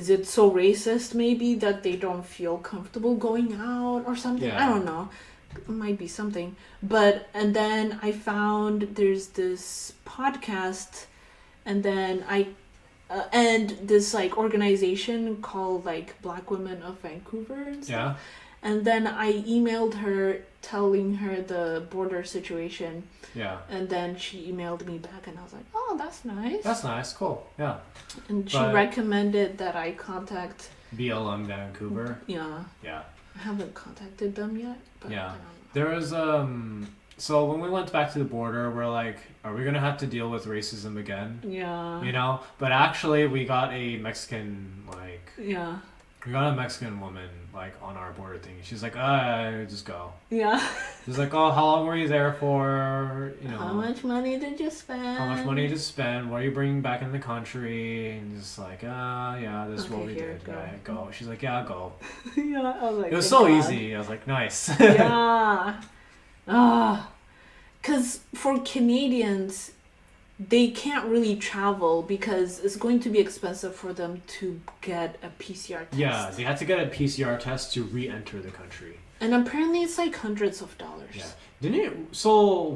it so racist maybe that they don't feel comfortable going out or something? I don't know. It might be something. But and then I found there's this podcast, and then and this like organization called like Black Women of Vancouver and stuff. And then I emailed her telling her the border situation. Yeah. And then she emailed me back, and I was like, oh, that's nice. That's nice. Cool. Yeah. And she recommended that I contact BLM Vancouver. Yeah. Yeah. I haven't contacted them yet. But yeah. There was so when we went back to the border, we're like, are we gonna have to deal with racism again? Yeah. You know? But actually we got a Mexican we got a Mexican woman like on our border thing. She's like, just go. Yeah. She's like, oh, how long were you there for? You know, how much money did you spend? How much money did you spend? What are you bringing back in the country? And just like, this is what we did. Go. Yeah, go. She's like, yeah, go. Yeah. I was like, it was so easy. I was like, nice. Yeah. Because for Canadians, they can't really travel because it's going to be expensive for them to get a PCR test. Yeah, they had to get a PCR test to re-enter the country. And apparently it's like hundreds of dollars. Yeah. Didn't you? So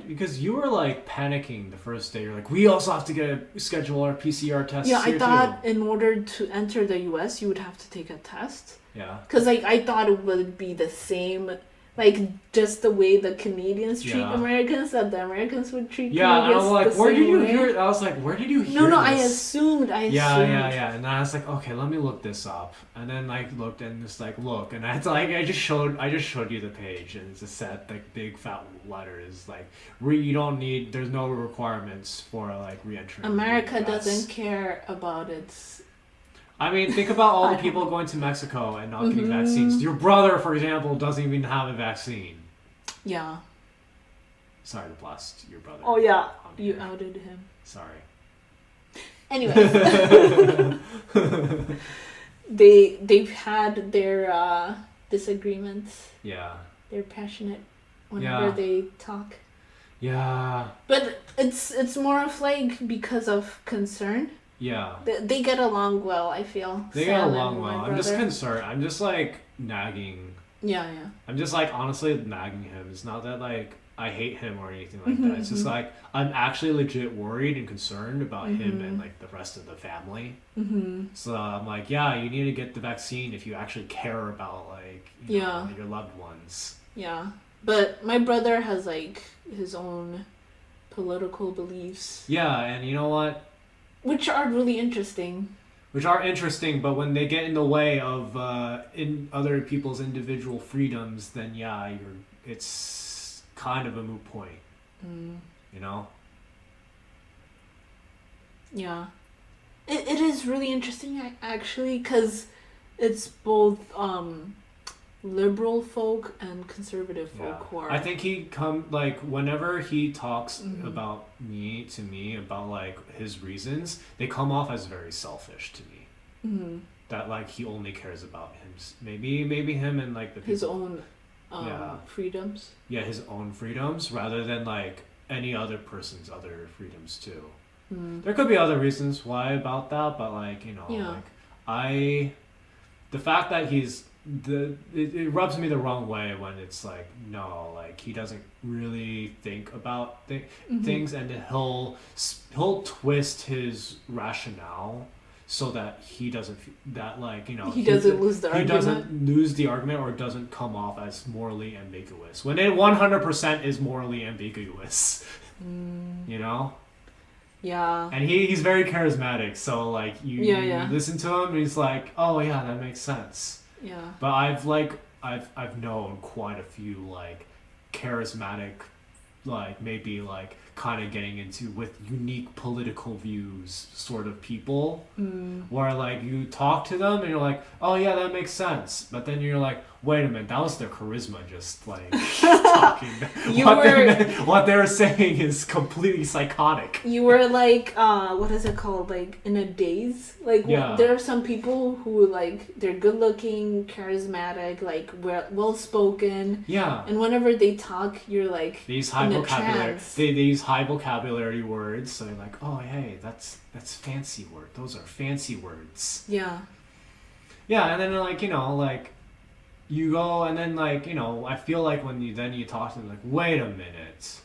because you were like panicking the first day. You're like, we also have to schedule our PCR test. Yeah, I thought in order to enter the US, you would have to take a test. Yeah. Because like I thought it would be the same. Like, just the way the Canadians treat Americans, that the Americans would treat Canadians. Yeah, and I was like, where did you hear it? I was like, where did you hear this? No, I assumed. Yeah. And I was like, okay, let me look this up. And then I looked and just like, look. And I just showed you the page. And it's just said, like, big fat letters. Like, you don't need, there's no requirements for, like, re-entry. America doesn't care about its... I mean, think about all the people going to Mexico and not getting vaccines. Your brother, for example, doesn't even have a vaccine. Yeah. Sorry to blast your brother. Oh, yeah. You outed him. Sorry. Anyways. They've had their disagreements. Yeah. They're passionate whenever they talk. Yeah. But it's more of like because of concern. Yeah. They get along well, I feel. They get along well. I'm just concerned. I'm just like nagging. Yeah. I'm just like honestly nagging him. It's not that like I hate him or anything like that. It's just like I'm actually legit worried and concerned about him and like the rest of the family. So I'm like, yeah, you need to get the vaccine if you actually care about like you know, your loved ones. Yeah. But my brother has like his own political beliefs. Yeah, and you know what? Which are really interesting. But when they get in the way of in other people's individual freedoms, then it's kind of a moot point. You know? Yeah. It is really interesting, actually, because it's both liberal folk and conservative folk who are... I think whenever he talks about to me about like his reasons, they come off as very selfish to me. That like he only cares about him, maybe him and like the people. His own freedoms. Yeah, his own freedoms rather than like any other person's other freedoms too. There could be other reasons why about that, but like, you know, like the fact that he's it rubs me the wrong way when it's like, no, like he doesn't really think about things, and he'll twist his rationale so that he doesn't that, like, he doesn't lose the argument. He doesn't lose the argument, or doesn't come off as morally ambiguous when it 100% is morally ambiguous. You know. Yeah. And he's very charismatic, so like you listen to him and he's like, oh yeah, that makes sense. Yeah. But I've known quite a few like charismatic, like maybe like kind of getting into with unique political views sort of people, where like you talk to them and you're like, oh yeah, that makes sense, but then you're like, wait a minute, that was their charisma just like talking. What they're saying is completely psychotic. You were like, what is it called, like in a daze? Like there are some people who like they're good looking, charismatic, like well spoken. Yeah. And whenever they talk, you're like these high vocabulary. They use high vocabulary words, so you're like, oh hey, that's fancy word. Those are fancy words. Yeah. Yeah, and then like, you know, like you go and then like, you know, I feel like when you talk to them like, wait a minute.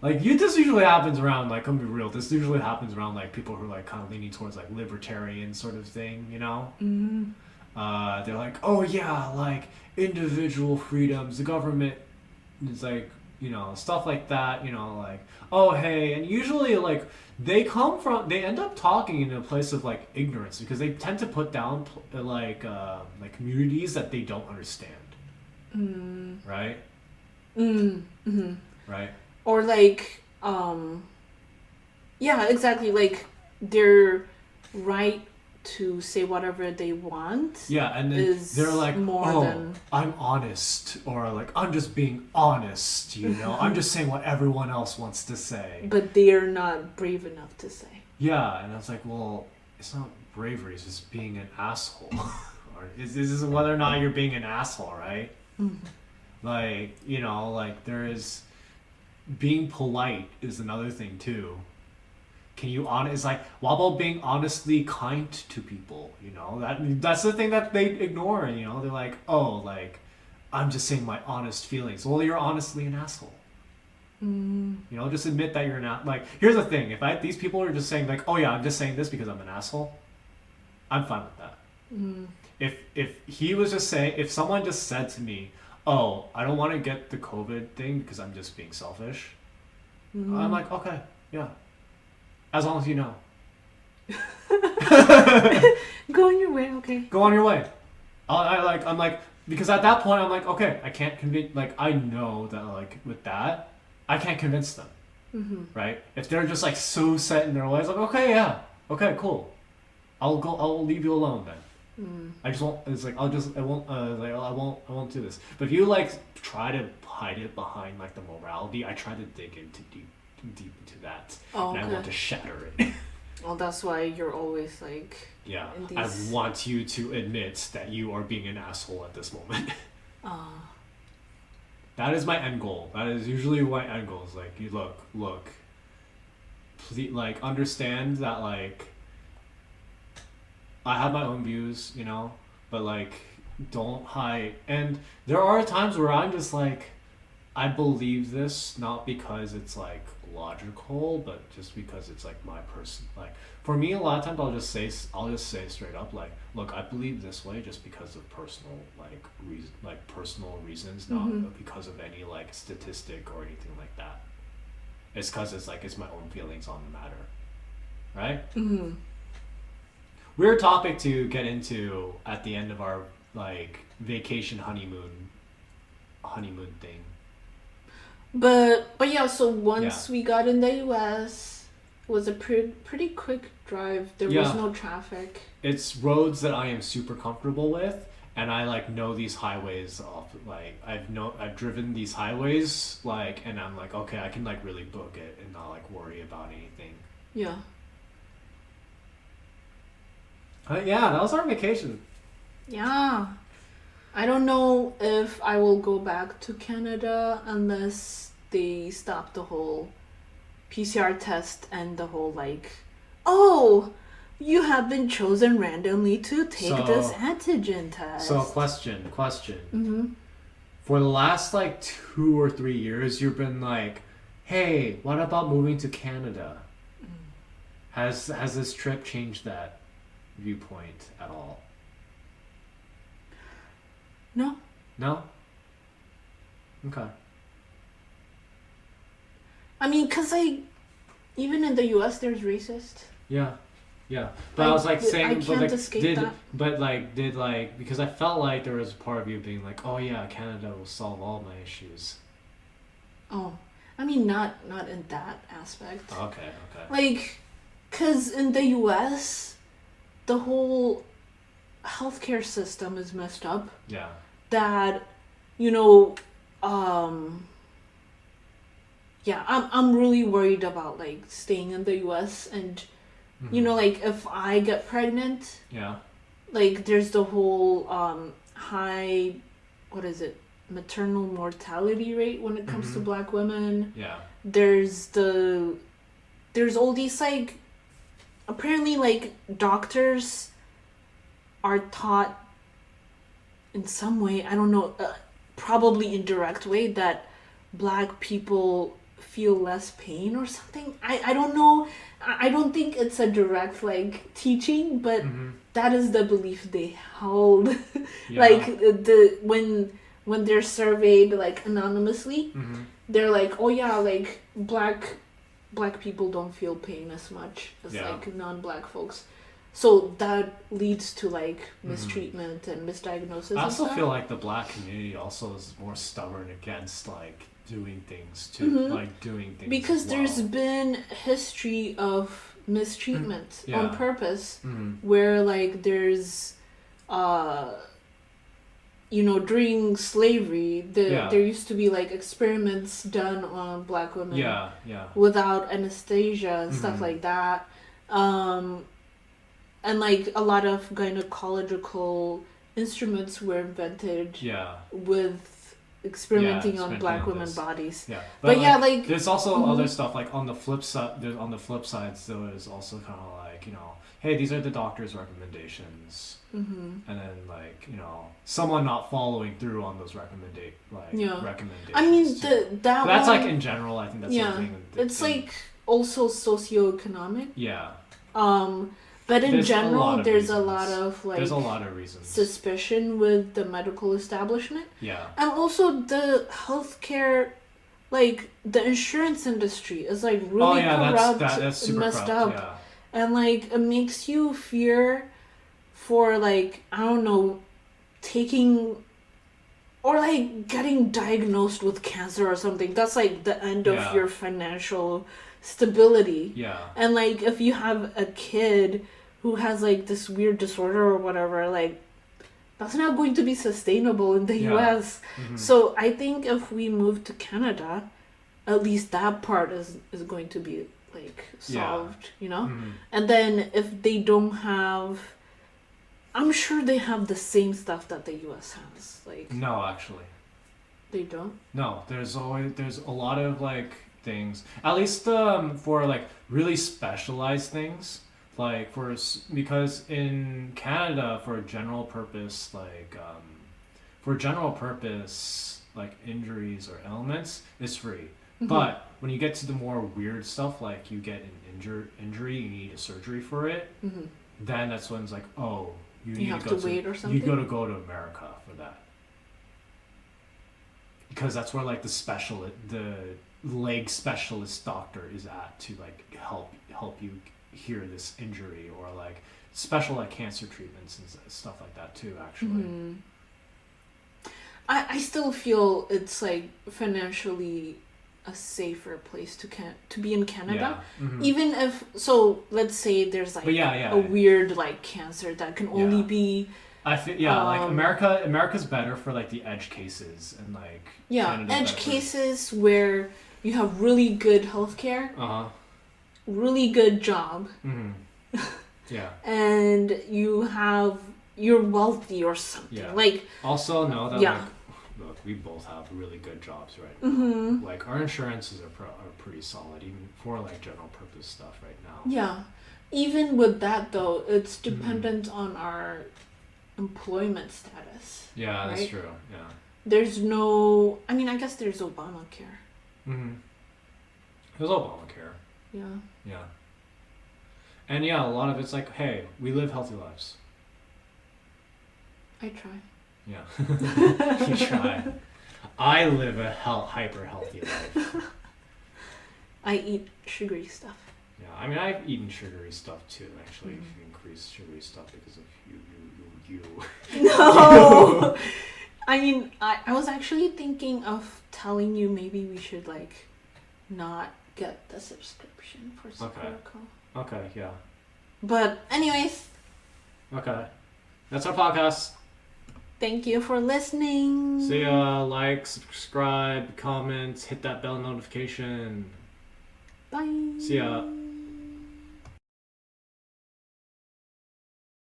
Like this usually happens around, like, I'm gonna be real, this usually happens around like people who are like kind of leaning towards like libertarian sort of thing, you know? They're like, oh yeah, like individual freedoms, the government is like, you know, stuff like that, you know, like, oh hey, and usually like they end up talking in a place of like ignorance, because they tend to put down like communities that they don't understand. Right? Right? Or like yeah, exactly, like they're right to say whatever they want. Yeah, and then they're like, I'm honest, or like, I'm just being honest, you know, I'm just saying what everyone else wants to say. But they're not brave enough to say. Yeah, and I was like, well, it's not bravery, it's just being an asshole. Or this is whether or not you're being an asshole, right? Like, you know, like there is being polite is another thing too. Can you it's like, what about being honestly kind to people? You know, that's the thing that they ignore. You know, they're like, oh, like, I'm just saying my honest feelings. Well, you're honestly an asshole. You know, just admit that you're not. Like, here's the thing: if these people are just saying like, oh yeah, I'm just saying this because I'm an asshole, I'm fine with that. If he was just saying, if someone just said to me, oh, I don't want to get the COVID thing because I'm just being selfish, I'm like, okay, yeah. As long as you know. Go on your way, okay. Go on your way. I'm like, because at that point I'm like, okay, I can't convince, like, I know that like with that, I can't convince them. Right? If they're just like so set in their ways, like, okay, yeah, okay, cool. I'll leave you alone then. I just won't, it's like, I won't do this. But if you like try to hide it behind like the morality, I try to dig into deep into that, and I want to shatter it. Well, that's why you're always like, yeah, I want you to admit that you are being an asshole at this moment. That is my end goal. That is usually my end goal, is like, you look, please, like, understand that like I have my own views, you know, but like don't hide. And there are times where I'm just like, I believe this not because it's like logical, but just because it's like my person. Like for me, a lot of times I'll just say straight up, like, look, I believe this way just because of personal personal reasons, not because of any like statistic or anything like that. It's because it's my own feelings on the matter, right? Weird topic to get into at the end of our like vacation honeymoon thing. But yeah, so once we got in the US, it was a pretty quick drive. There was no traffic. It's roads that I am super comfortable with, and I like know these highways off. Like I've driven these highways, like, and I'm like, okay, I can like really book it and not like worry about anything. Yeah. Yeah, that was our vacation. Yeah. I don't know if I will go back to Canada unless they stop the whole PCR test and the whole like, oh, You have been chosen randomly to take this antigen test. So, question. Mm-hmm. For the last like 2 or 3 years, you've been like, hey, what about moving to Canada? Has this trip changed that viewpoint at all? No. No? Okay. I mean, because even in the U.S. there's racist. Yeah. But I was like saying, I can't escape that. Because I felt like there was part of you being like, oh yeah, Canada will solve all my issues. Oh, I mean, not in that aspect. Okay. Like, because in the U.S., the whole healthcare system is messed up. Yeah. That, yeah, I'm really worried about like staying in the U.S. and, like if I get pregnant. Yeah. Like there's the whole high, what is it, maternal mortality rate when it comes to Black women. Yeah. There's all these like, apparently like doctors are taught in some way, I don't know, probably indirect way, that Black people feel less pain or something. I don't know. I don't think it's a direct like teaching, but that is the belief they hold. Yeah. Like when they're surveyed like anonymously, they're like, oh yeah, like black people don't feel pain as much as like non-Black folks. So that leads to like mistreatment and misdiagnosis. I also feel like the Black community also is more stubborn against like doing things because there's been history of mistreatment on purpose, where like there's during slavery there used to be like experiments done on Black women without anesthesia and stuff like that, and like a lot of gynecological instruments were invented with experimenting on Black women bodies. Yeah, but yeah, like there's also other stuff like on the flip side. On the flip side, there is also kind of like hey, these are the doctor's recommendations, and then like someone not following through on those recommendations. I mean that's like in general. I think that's something. It's like also socioeconomic. Yeah. But in general, there's a lot of reasons. Suspicion with the medical establishment. Yeah. And also the healthcare, like the insurance industry is like really corrupt, that's super messed corrupt, up, and like it makes you fear for like, I don't know, taking or like getting diagnosed with cancer or something. That's like the end of your financial stability. Yeah. And like if you have a kid who has like this weird disorder or whatever, like that's not going to be sustainable in the US. So I think if we move to Canada, at least that part is going to be like solved, And then if they don't have, I'm sure they have the same stuff that the US has. Like no, actually. They don't? No, there's a lot of like things, at least for like really specialized things, like because in Canada for general purpose like injuries or ailments is free, but when you get to the more weird stuff, like you get an injury, you need a surgery for it, then that's when it's like, oh, you have to wait or something. You gotta go to America for that, because that's where like the leg specialist doctor is at to like help you heal this injury, or like special like cancer treatments and stuff like that too, actually. I still feel it's like financially a safer place to be in Canada, even if, so let's say there's like a weird like cancer that can only be, I feel like America's better for like the edge cases, and like edge cases where you have really good healthcare, really good job, and you're wealthy or something. Yeah. Like also know that like, look, we both have really good jobs right now. Like our insurances are pretty solid, even for like general purpose stuff right now. Yeah, even with that though, it's dependent on our employment status. Yeah, right? that's true. Yeah. There's no. I mean, I guess there's Obamacare. There's Obamacare. Yeah. Yeah. And yeah, a lot of it's like, hey, we live healthy lives. I try. Yeah. You try. I live a hyper healthy life. I eat sugary stuff. Yeah, I mean, I've eaten sugary stuff too, actually. If you increase sugary stuff because of you. No! I mean, I was actually thinking of telling you maybe we should, like, not get the subscription for Sakurako. Okay, yeah. But, anyways. Okay. That's our podcast. Thank you for listening. See ya. Like, subscribe, comment, hit that bell notification. Bye. See ya.